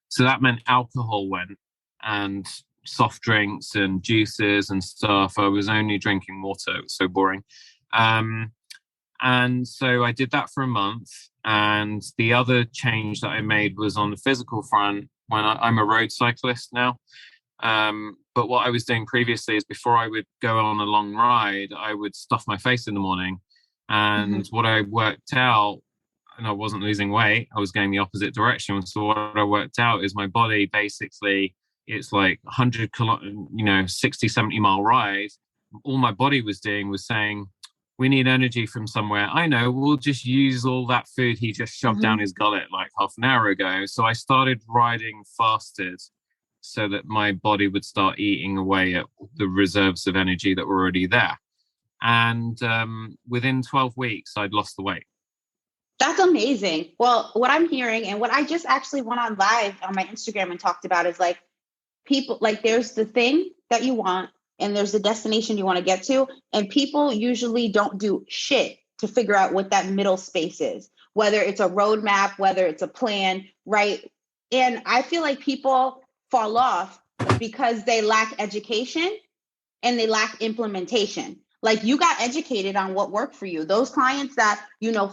So that meant alcohol went, and soft drinks and juices and stuff. I was only drinking water. It was so boring. And so I did that for a month. And the other change that I made was on the physical front. When I'm a road cyclist now. But what I was doing previously is, before I would go on a long ride, I would stuff my face in the morning. And what I worked out, and I wasn't losing weight, I was going the opposite direction. So what I worked out is my body basically, it's like 60, 70 mile ride. All my body was doing was saying, we need energy from somewhere. I know, we'll just use all that food he just shoved down his gullet like half an hour ago. So I started riding fasted so that my body would start eating away at the reserves of energy that were already there. And within 12 weeks, I'd lost the weight. That's amazing. Well, what I'm hearing, and what I just actually went on live on my Instagram and talked about, is like, people, like, there's the thing that you want and there's the destination you want to get to. And people usually don't do shit to figure out what that middle space is, whether it's a roadmap, whether it's a plan, right? And I feel like people fall off because they lack education and they lack implementation. Like, you got educated on what worked for you. Those clients that,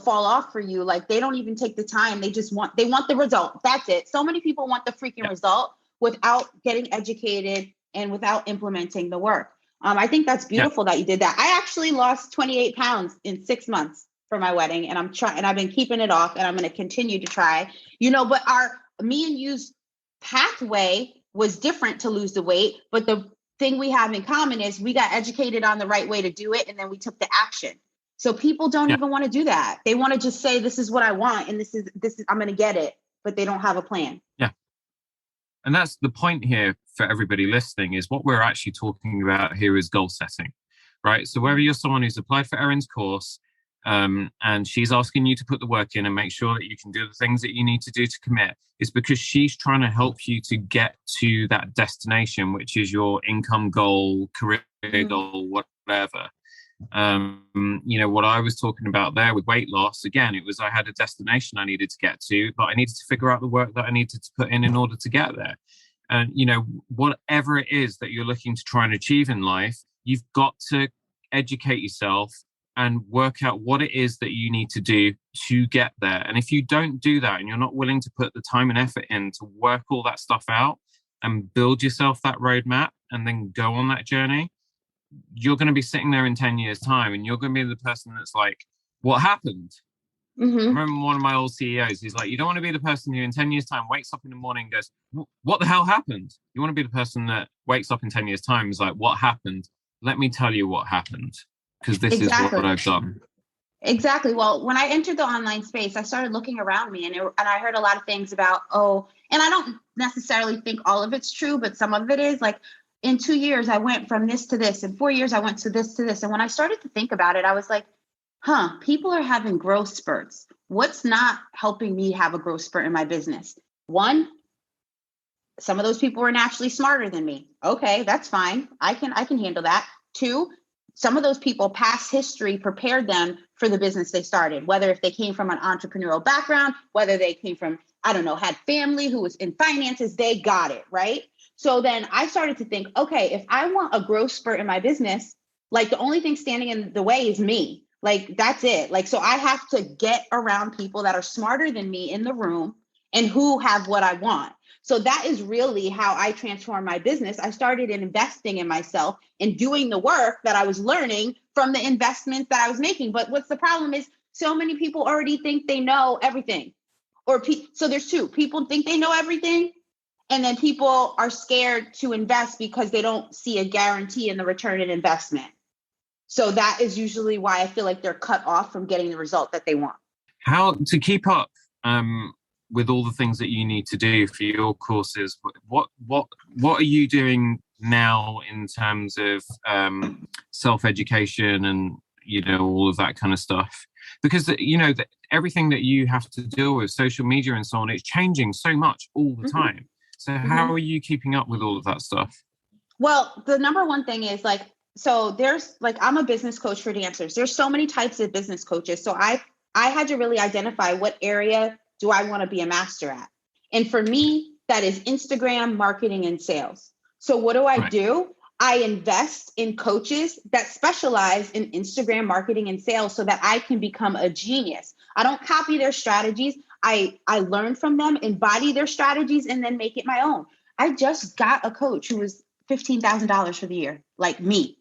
fall off for you, like, they don't even take the time. They want the result. That's it. So many people want the freaking result without getting educated and without implementing the work. I think that's beautiful that you did that. I actually lost 28 pounds in 6 months for my wedding, and I've been keeping it off, and I'm going to continue to try, but me and you's pathway was different to lose the weight. But the thing we have in common is we got educated on the right way to do it, and then we took the action. So people don't even want to do that. They want to just say, this is what I want, and this is I'm going to get it, but they don't have a plan. Yeah. And that's the point here for everybody listening, is what we're actually talking about here is goal setting, right? So whether you're someone who's applied for Erin's course, and she's asking you to put the work in and make sure that you can do the things that you need to do to commit, it's because she's trying to help you to get to that destination, which is your income goal, career goal, whatever. What I was talking about there with weight loss, again, it was, I had a destination I needed to get to, but I needed to figure out the work that I needed to put in order to get there. And, whatever it is that you're looking to try and achieve in life, you've got to educate yourself and work out what it is that you need to do to get there. And if you don't do that, and you're not willing to put the time and effort in to work all that stuff out and build yourself that roadmap and then go on that journey, you're going to be sitting there in 10 years' time, and you're going to be the person that's like, what happened? I remember one of my old CEOs, he's like, you don't want to be the person who in 10 years' time wakes up in the morning and goes, what the hell happened? You want to be the person that wakes up in 10 years' time and is like, what happened? Let me tell you what happened, because this is what I've done. Exactly. Well, when I entered the online space, I started looking around me, and I heard a lot of things about, and I don't necessarily think all of it's true, but some of it is, like, in 2 years, I went from this to this. In 4 years, I went to this to this. And when I started to think about it, I was like, people are having growth spurts. What's not helping me have a growth spurt in my business? One, some of those people were naturally smarter than me. Okay, that's fine. I can handle that. Two, some of those people, past history prepared them for the business they started, whether if they came from an entrepreneurial background, whether they came from, had family who was in finances, they got it, right? So then I started to think, okay, if I want a growth spurt in my business, like, the only thing standing in the way is me. Like, that's it. Like, so I have to get around people that are smarter than me in the room and who have what I want. So that is really how I transformed my business. I started investing in myself and doing the work that I was learning from the investments that I was making. But what's the problem is so many people already think they know everything. So there's two. People think they know everything, and then people are scared to invest because they don't see a guarantee in the return on investment. So that is usually why I feel like they're cut off from getting the result that they want. How to keep up with all the things that you need to do for your courses? What are you doing now in terms of self-education and all of that kind of stuff? Because everything that you have to deal with, social media and so on, it's changing so much all the time. So how are you keeping up with all of that stuff? Well, the number one thing is I'm a business coach for dancers. There's so many types of business coaches. So I had to really identify what area do I want to be a master at? And for me, that is Instagram marketing and sales. So what do I do? I invest in coaches that specialize in Instagram marketing and sales so that I can become a genius. I don't copy their strategies. I learn from them, embody their strategies, and then make it my own. I just got a coach who was $15,000 for the year, like me.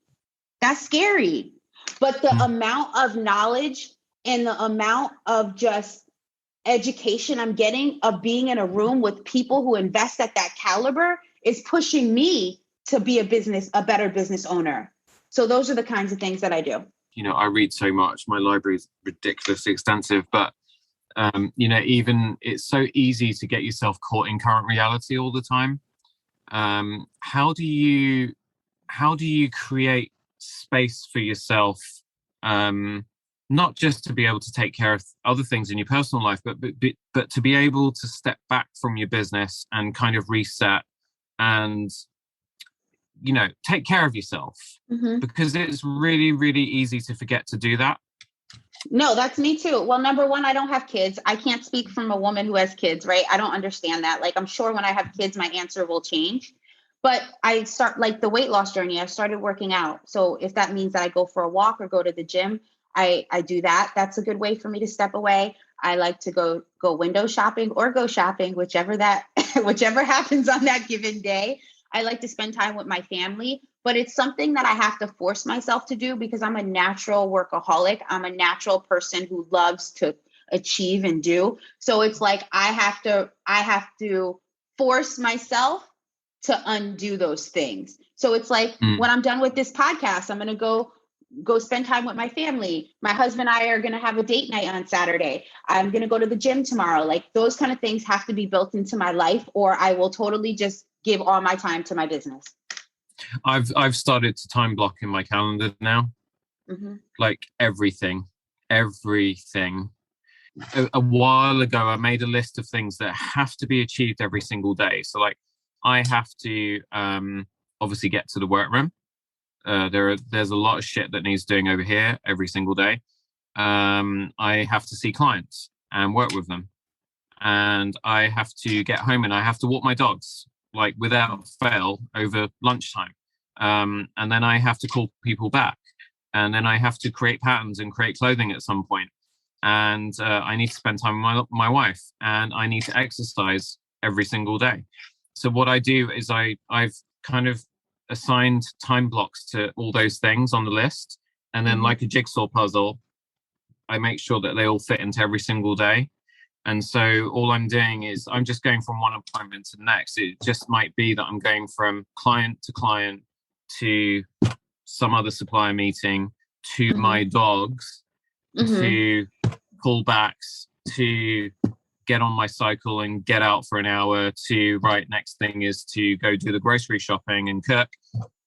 That's scary. But the amount of knowledge and the amount of just education I'm getting of being in a room with people who invest at that caliber is pushing me to be a better business owner. So those are the kinds of things that I do. I read so much. My library is ridiculously extensive, but even it's so easy to get yourself caught in current reality all the time. How do you create space for yourself, not just to be able to take care of other things in your personal life, but to be able to step back from your business and kind of reset and take care of yourself? Because it's really, really easy to forget to do that. No, that's me too. Well, number one, I don't have kids. I can't speak from a woman who has kids, right? I don't understand that. Like, I'm sure when I have kids, my answer will change. But I start the weight loss journey. I started working out. So if that means that I go for a walk or go to the gym, I do that. That's a good way for me to step away. I like to go window shopping or go shopping, whichever happens on that given day. I like to spend time with my family, but it's something that I have to force myself to do because I'm a natural workaholic. I'm a natural person who loves to achieve and do. So it's like I have to force myself to undo those things. So it's like when I'm done with this podcast, I'm going to go spend time with my family. My husband and I are going to have a date night on Saturday. I'm going to go to the gym tomorrow. Like, those kind of things have to be built into my life, or I will totally just give all my time to my business. I've started to time block in my calendar now. Like everything. A while ago, I made a list of things that have to be achieved every single day. So like, I have to obviously get to the workroom. There's a lot of shit that needs doing over here every single day. I have to see clients and work with them. And I have to get home and I have to walk my dogs, like without fail, over lunchtime. And then I have to call people back. And then I have to create patterns and create clothing at some point. And I need to spend time with my wife, and I need to exercise every single day. So what I do is I've kind of assigned time blocks to all those things on the list. And then like a jigsaw puzzle, I make sure that they all fit into every single day. And so all I'm doing is I'm just going from one appointment to the next. It just might be that I'm going from client to some other supplier meeting, to my dogs, to callbacks, to get on my cycle and get out for an hour, to next thing is to go do the grocery shopping and cook.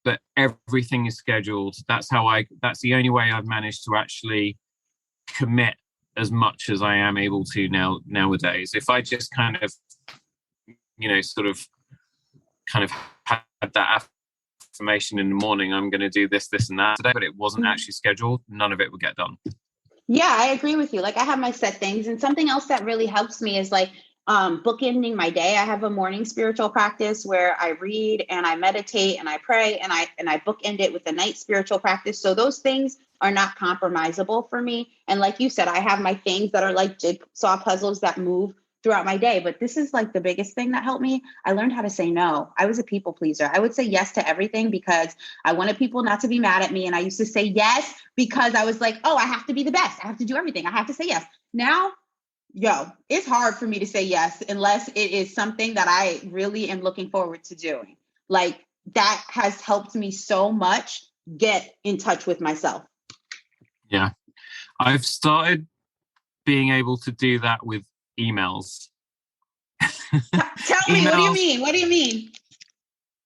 But everything is scheduled. That's the only way I've managed to actually commit as much as I am able to nowadays. If I just kind of had that affirmation in the morning, I'm going to do this and that today, but it wasn't actually scheduled, none of it would get done. Yeah, I agree with you. Like, I have my set things, and something else that really helps me is bookending my day. I have a morning spiritual practice where I read and I meditate and I pray, and I bookend it with a night spiritual practice. So those things are not compromisable for me. And like you said, I have my things that are like jigsaw puzzles that move throughout my day. But this is like the biggest thing that helped me. I learned how to say no. I was a people pleaser. I would say yes to everything because I wanted people not to be mad at me. And I used to say yes because I was like, oh, I have to be the best. I have to do everything. I have to say yes. Now, it's hard for me to say yes unless it is something that I really am looking forward to doing. Like that has helped me so much get in touch with myself. Yeah. I've started being able to do that with emails. Tell me, what do you mean? What do you mean?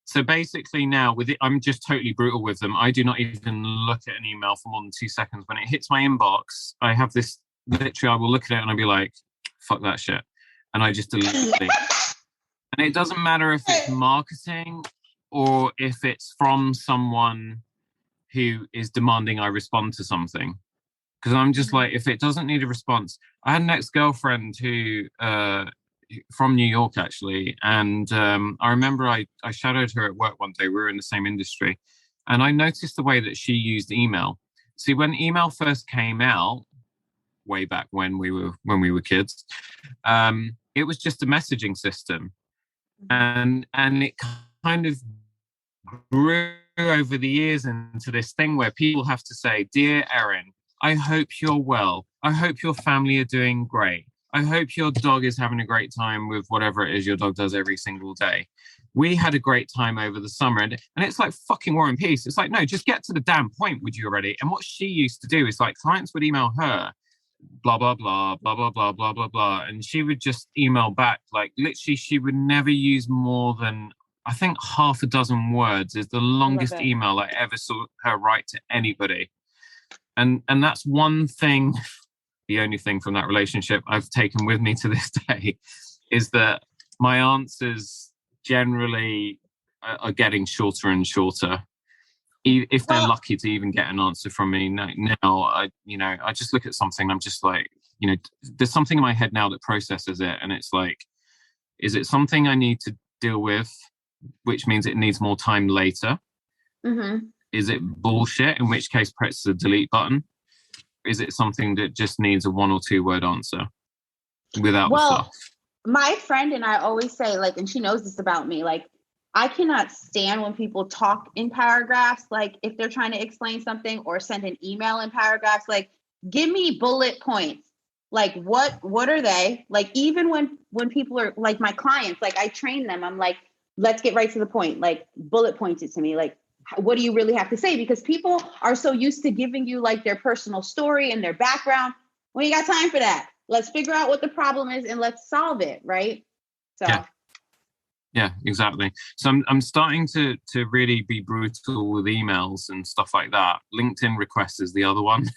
So basically now with it, I'm just totally brutal with them. I do not even look at an email for more than 2 seconds. When it hits my inbox, I have this, literally, I will look at it and I'll be like, fuck that shit. And I just delete it. And it doesn't matter if it's marketing or if it's from someone who is demanding I respond to something. Because I'm just like, if it doesn't need a response. I had an ex-girlfriend who, from New York actually, and I remember I shadowed her at work one day. We were in the same industry, and I noticed the way that she used email. See, when email first came out, way back when we were kids, it was just a messaging system, and it kind of grew over the years into this thing where people have to say, "Dear Erin, I hope you're well. I hope your family are doing great. I hope your dog is having a great time with whatever it is your dog does every single day. We had a great time over the summer." And it's like fucking War and Peace. It's like, no, just get to the damn point, would you already? And what she used to do is like clients would email her, blah, blah, blah, blah, blah, blah, blah, blah, blah. And she would just email back. Like literally, she would never use more than, I think, half a dozen words is the longest email I ever saw her write to anybody. And that's one thing, the only thing from that relationship I've taken with me to this day is that my answers generally are getting shorter and shorter. If they're lucky to even get an answer from me now, I just look at something and I'm just like, there's something in my head now that processes it. And it's like, is it something I need to deal with, which means it needs more time later? Mm-hmm. Is it bullshit, in which case press the delete button? Is it something that just needs a 1 or 2 word answer without the fluff? My friend and I always say, like, and she knows this about me, like, I cannot stand when people talk in paragraphs, like if they're trying to explain something or send an email in paragraphs, like give me bullet points. Like what are they? Like even when people are like my clients, like I train them, I'm like, let's get right to the point, like bullet points it to me, like what do you really have to say? Because people are so used to giving you like their personal story and their background. We ain't got time for that. Let's figure out what the problem is and let's solve it, right? So yeah, exactly. So I'm starting to really be brutal with emails and stuff like that. LinkedIn requests is the other one.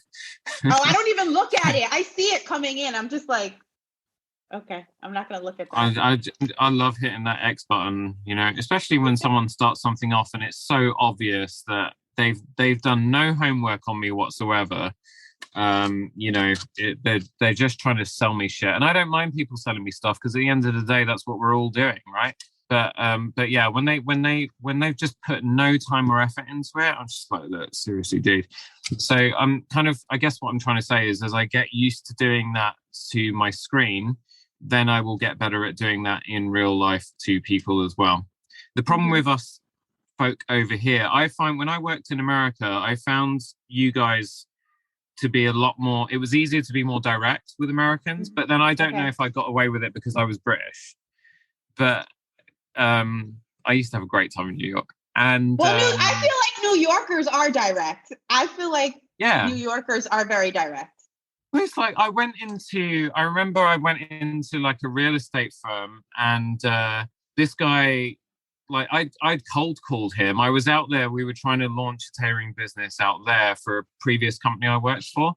I don't even look at it. I see it coming in. I'm just like, okay, I'm not going to look at that. I love hitting that X button, especially when someone starts something off and it's so obvious that they've done no homework on me whatsoever. They're just trying to sell me shit, and I don't mind people selling me stuff because at the end of the day, that's what we're all doing, right? But yeah, when they've just put no time or effort into it, I'm just like, look, seriously, dude. So I'm I guess what I'm trying to say is, as I get used to doing that to my screen, then I will get better at doing that in real life to people as well. The problem with us folk over here, I find when I worked in America, I found you guys to be a lot more, it was easier to be more direct with Americans, but then I don't know if I got away with it because I was British. But I used to have a great time in New York. And I feel like New Yorkers are direct. I feel like New Yorkers are very direct. It's like I remember I went into like a real estate firm, and this guy, like I'd cold called him. I was out there, we were trying to launch a tailoring business out there for a previous company I worked for.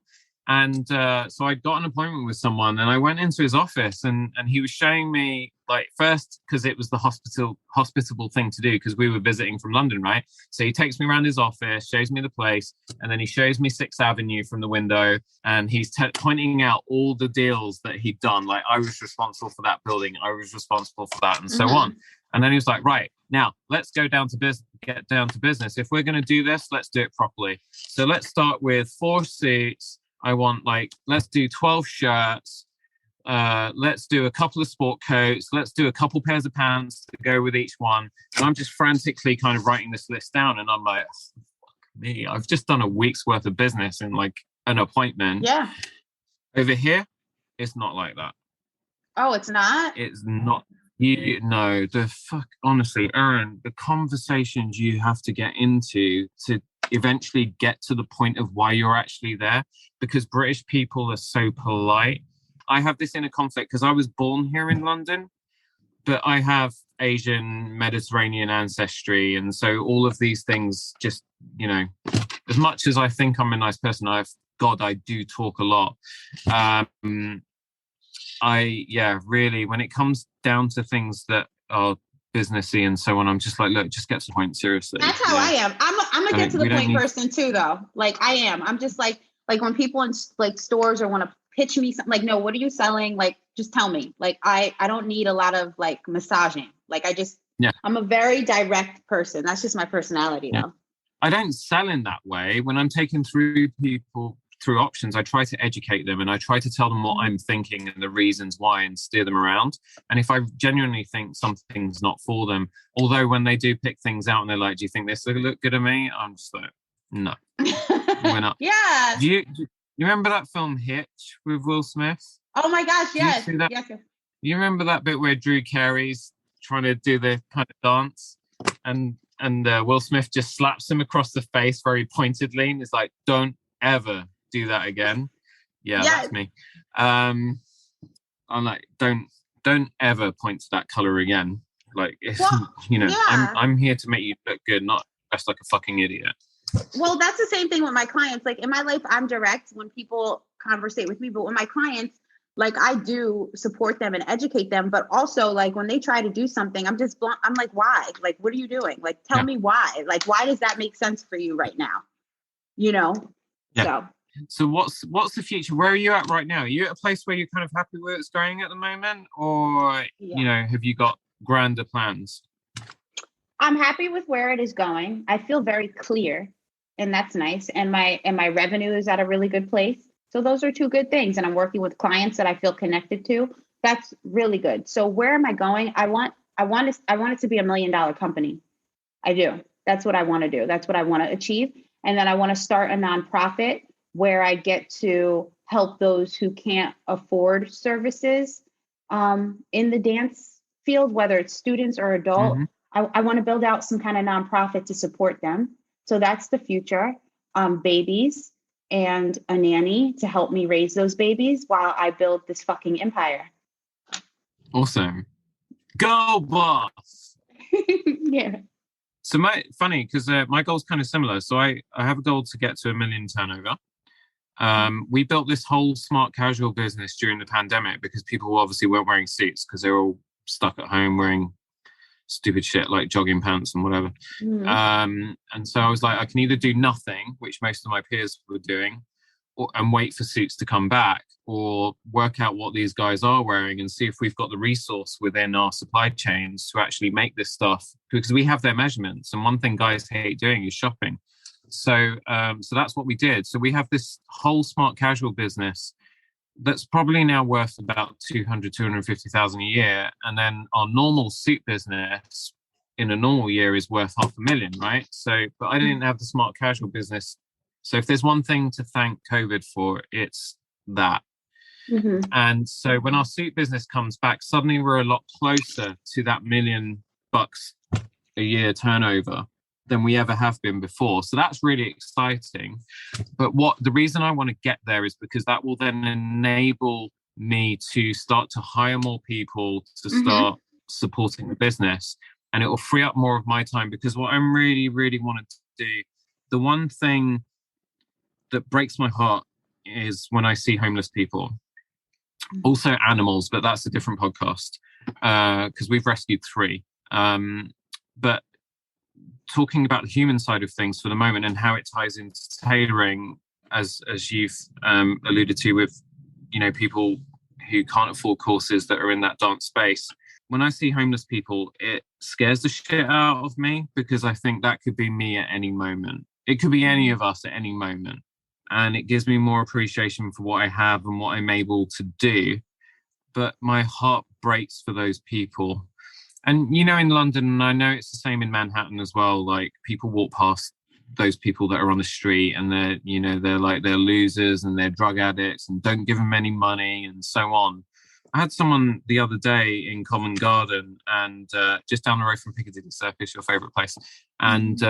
And so I got an appointment with someone, and I went into his office, and he was showing me, like, first, because it was the hospitable thing to do, because we were visiting from London, right? So he takes me around his office, shows me the place, and then he shows me 6th Avenue from the window, and he's pointing out all the deals that he'd done. Like, I was responsible for that building, I was responsible for that, and so on. And then he was like, right, now let's get down to business. If we're going to do this, let's do it properly. So let's start with 4 suits. I want, like, let's do 12 shirts. let's do a couple of sport coats, let's do a couple pairs of pants to go with each one. And I'm just frantically kind of writing this list down, and I'm like, fuck me, I've just done a week's worth of business in like an appointment. Yeah. Over here, it's not like that. Oh, it's not? It's not. You know, honestly, Erin, the conversations you have to get into to eventually get to the point of why you're actually there, because British people are so polite. I have this inner conflict because I was born here in London, but I have Asian, Mediterranean ancestry. And so all of these things just, you know, as much as I think I'm a nice person, I do talk a lot. Really, when it comes down to things that are businessy and so on, I'm just like, look, just get to the point, seriously. That's how I am. I'm a get to the point person too, though. Like I am. I'm just like when people in like stores or want to pitch me something, like, no, what are you selling? Like, just tell me. Like, I don't need a lot of like massaging. Like, I'm a very direct person. That's just my personality, though. I don't sell in that way. When I'm taking people through options, I try to educate them and I try to tell them what I'm thinking and the reasons why and steer them around. And if I genuinely think something's not for them, although when they do pick things out and they're like, do you think this will look good to me? I'm just like, no, we're not. Yeah. Do you remember that film Hitch with Will Smith? Oh my gosh, yes. Yes. You remember that bit where Drew Carey's trying to do the kind of dance and Will Smith just slaps him across the face very pointedly and is like, don't ever do that again. Yeah, that's me. I'm like, don't ever point to that color again. Like, it's, I'm here to make you look good, not dress like a fucking idiot. Well, that's the same thing with my clients. Like in my life, I'm direct when people conversate with me, but with my clients, like I do support them and educate them, but also like when they try to do something, I'm just blunt. I'm like, why? Like, what are you doing? Like, tell me why. Like, why does that make sense for you right now? You know? Yeah. So what's the future? Where are you at right now? Are you at a place where you're kind of happy where it's going at the moment? Or, you know, have you got grander plans? I'm happy with where it is going. I feel very clear and that's nice. And my revenue is at a really good place. So those are two good things. And I'm working with clients that I feel connected to. That's really good. So where am I going? I want it to be $1 million company. I do. That's what I want to do. That's what I want to achieve. And then I want to start a nonprofit where I get to help those who can't afford services in the dance field, whether it's students or adult. Mm-hmm. I want to build out some kind of nonprofit to support them. So that's the future. Babies and a nanny to help me raise those babies while I build this fucking empire. Awesome. Go boss. Yeah. So funny because my goal's kind of similar. So I have a goal to get to $1 million turnover. We built this whole smart casual business during the pandemic because people obviously weren't wearing suits because they were all stuck at home wearing stupid shit like jogging pants and whatever. And so I was like, I can either do nothing, which most of my peers were doing, and wait for suits to come back, or work out what these guys are wearing and see if we've got the resource within our supply chains to actually make this stuff, because we have their measurements. And one thing guys hate doing is shopping. So that's what we did. So we have this whole smart casual business that's probably now worth about 250,000 a year. And then our normal suit business in a normal year is worth $500,000, right? So, but I didn't have the smart casual business. So if there's one thing to thank COVID for, it's that. Mm-hmm. And so when our suit business comes back, suddenly we're a lot closer to that $1 million a year turnover than we ever have been before. So that's really exciting. But the reason I want to get there is because that will then enable me to start to hire more people to start supporting the business. And it will free up more of my time, because what I'm really, really wanting to do, the one thing that breaks my heart is when I see homeless people, also animals, but that's a different podcast because we've rescued 3. But talking about the human side of things for the moment and how it ties into tailoring, as you've alluded to with, you know, people who can't afford courses that are in that dance space. When I see homeless people, it scares the shit out of me, because I think that could be me at any moment. It could be any of us at any moment. And it gives me more appreciation for what I have and what I'm able to do. but my heart breaks for those people. And, you know, in London, and I know it's the same in Manhattan as well, like people walk past those people that are on the street and they're, you know, they're losers and they're drug addicts and don't give them any money and so on. I had someone the other day in Covent Garden and just down the road from Piccadilly Circus, your favorite place. And,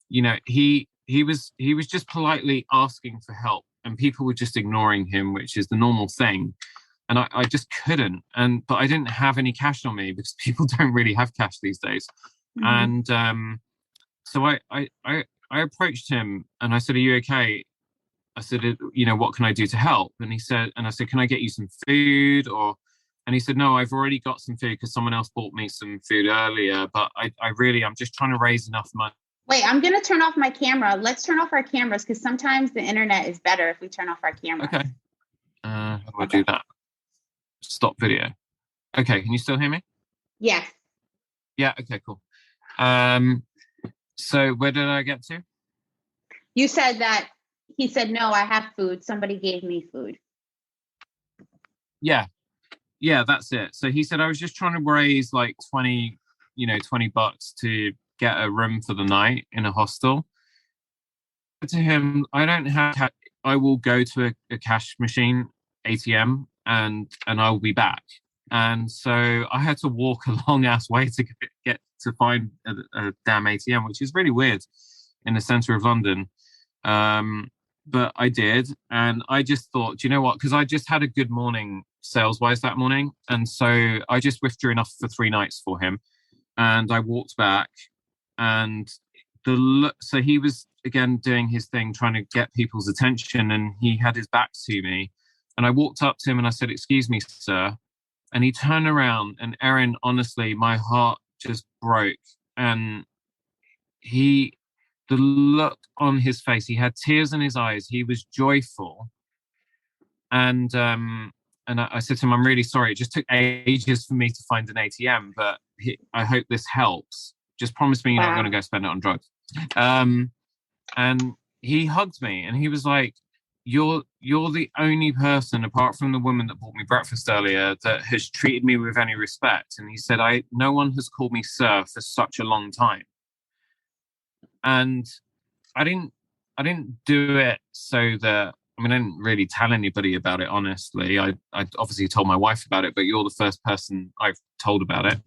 you know, he was just politely asking for help and people were just ignoring him, which is the normal thing. And I just couldn't. But I didn't have any cash on me because people don't really have cash these days. And so I approached him and I said, "Are you okay?" I said, "You know, what can I do to help?" And I said, "Can I get you some food?" And he said, "No, I've already got some food because someone else bought me some food earlier. But I'm just trying to raise enough money." Wait, I'm going to turn off my camera. Let's turn off our cameras because sometimes the internet is better if we turn off our camera. Okay. How do I do that? Stop video. Okay, can you still hear me? Yes. Yeah, okay, cool. So where did I get to? You said that he said, "No, I have food. Somebody gave me food." Yeah, that's it. So he said, I was just trying to raise like $20 to get a room for the night in a hostel. I said to him, I don't have cash. I will go to a cash machine, ATM, and I'll be back. And so I had to walk a long ass way to get to find a damn ATM, which is really weird in the center of London. But I did. And I just thought, you know what? Because I just had a good morning sales-wise that morning. And so I just withdrew enough for 3 nights for him. And I walked back. And so he was, again, doing his thing, trying to get people's attention. And he had his back to me. And I walked up to him and I said, "Excuse me, sir." And he turned around and Erin, honestly, my heart just broke. And the look on his face, he had tears in his eyes. He was joyful. And I said to him, "I'm really sorry. It just took ages for me to find an ATM, but I hope this helps. Just promise me you're not going to go spend it on drugs." And he hugged me and he was like, You're the only person, apart from the woman that bought me breakfast earlier, that has treated me with any respect. And he said, no one has called me sir for such a long time. And I didn't do it so that, I didn't really tell anybody about it, honestly. I obviously told my wife about it, but you're the first person I've told about it.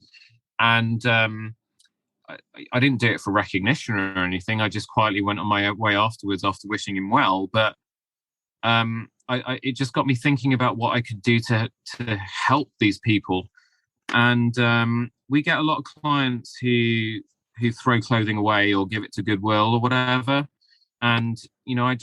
And I didn't do it for recognition or anything. I just quietly went on my way afterwards after wishing him well. But it just got me thinking about what I could do to help these people. And we get a lot of clients who throw clothing away or give it to Goodwill or whatever. And, you know, I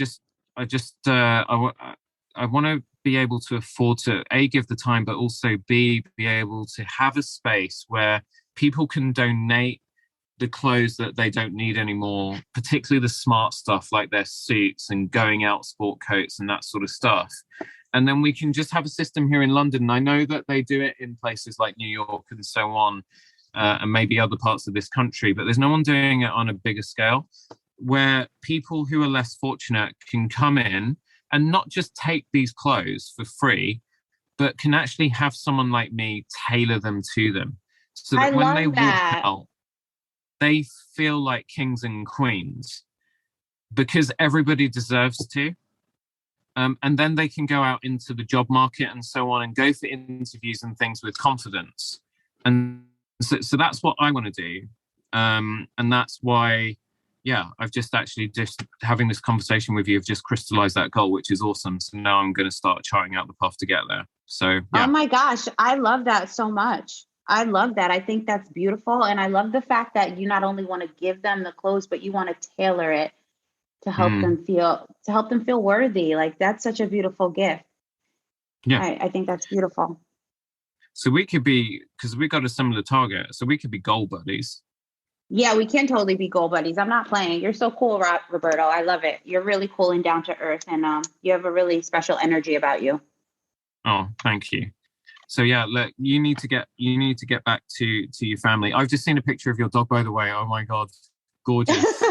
want to be able to afford to A, give the time, but also B, be able to have a space where people can donate the clothes that they don't need anymore, particularly the smart stuff like their suits and going out sport coats and that sort of stuff. And then we can just have a system here in London. I know that they do it in places like New York and so on, and maybe other parts of this country, but there's no one doing it on a bigger scale, where people who are less fortunate can come in and not just take these clothes for free, but can actually have someone like me tailor them to them. So that when they walk out, they feel like kings and queens, because everybody deserves to. And then they can go out into the job market and so on and go for interviews and things with confidence. And so that's what I want to do. And that's why, I've just having this conversation with you, have just crystallized that goal, which is awesome. So now I'm going to start charting out the path to get there. So, yeah. Oh my gosh, I love that so much. I love that. I think that's beautiful. And I love the fact that you not only want to give them the clothes, but you want to tailor it to help them feel worthy. Like, that's such a beautiful gift. Yeah. I think that's beautiful. So we could be, because we got a similar target, so we could be goal buddies. Yeah, we can totally be goal buddies. I'm not playing. You're so cool, Roberto. I love it. You're really cool and down to earth, and you have a really special energy about you. Oh, thank you. So look, you need to get back to your family. I've just seen a picture of your dog, by the way. Oh my God, gorgeous.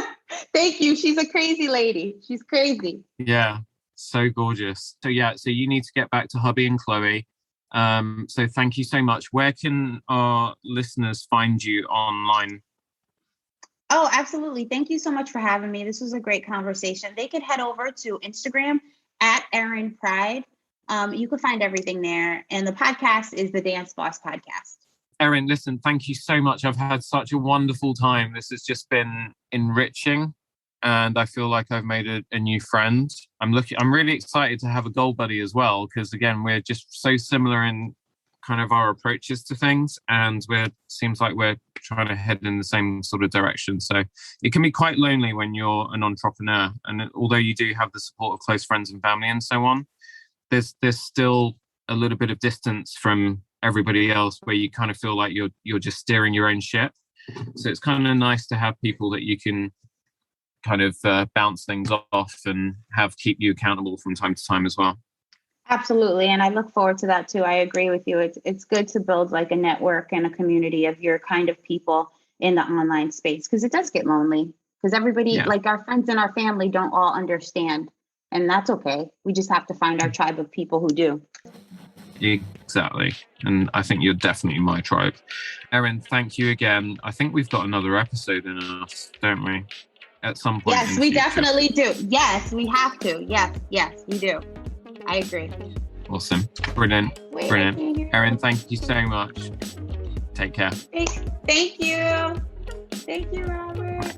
Thank you. She's a crazy lady. She's crazy. Yeah, so gorgeous. So so you need to get back to hubby and Chloe. So thank you so much. Where can our listeners find you online? Oh, absolutely. Thank you so much for having me. This was a great conversation. They could head over to Instagram at Erin Pride. You can find everything there. And the podcast is the Dance Boss Podcast. Erin, listen, thank you so much. I've had such a wonderful time. This has just been enriching, and I feel like I've made a new friend. I'm really excited to have a goal buddy as well, because again, we're just so similar in kind of our approaches to things, and seems like we're trying to head in the same sort of direction. So it can be quite lonely when you're an entrepreneur, and although you do have the support of close friends and family and so on, there's still a little bit of distance from everybody else, where you kind of feel like you're just steering your own ship. So it's kind of nice to have people that you can kind of bounce things off and keep you accountable from time to time as well. Absolutely. And I look forward to that too. I agree with you. It's good to build like a network and a community of your kind of people in the online space, because it does get lonely, because everybody, like our friends and our family, don't all understand. And that's okay. We just have to find our tribe of people who do. Exactly. And I think you're definitely my tribe. Erin, thank you again. I think we've got another episode in us, don't we? At some point. Yes, we definitely do. Yes, we have to. Yes, we do. I agree. Awesome. Brilliant. Erin, thank you so much. Take care. Thank you. Thank you, Robert.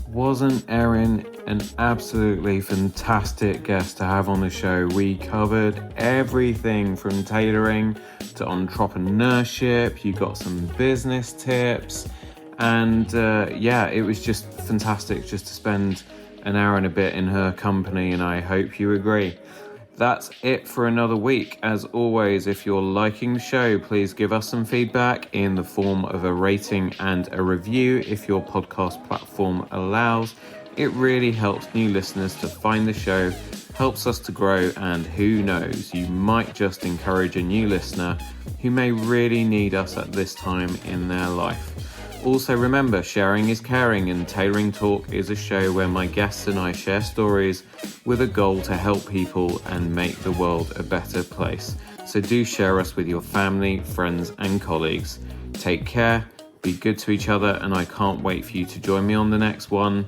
Wasn't Erin an absolutely fantastic guest to have on the show? We covered everything from tailoring to entrepreneurship. You got some business tips. And it was just fantastic just to spend an hour and a bit in her company, and I hope you agree. That's it for another week. As always, if you're liking the show, please give us some feedback in the form of a rating and a review if your podcast platform allows. It really helps new listeners to find the show, helps us to grow, and who knows, you might just encourage a new listener who may really need us at this time in their life. Also remember, sharing is caring, and Tailoring Talk is a show where my guests and I share stories with a goal to help people and make the world a better place. So do share us with your family, friends and colleagues. Take care, be good to each other, and I can't wait for you to join me on the next one.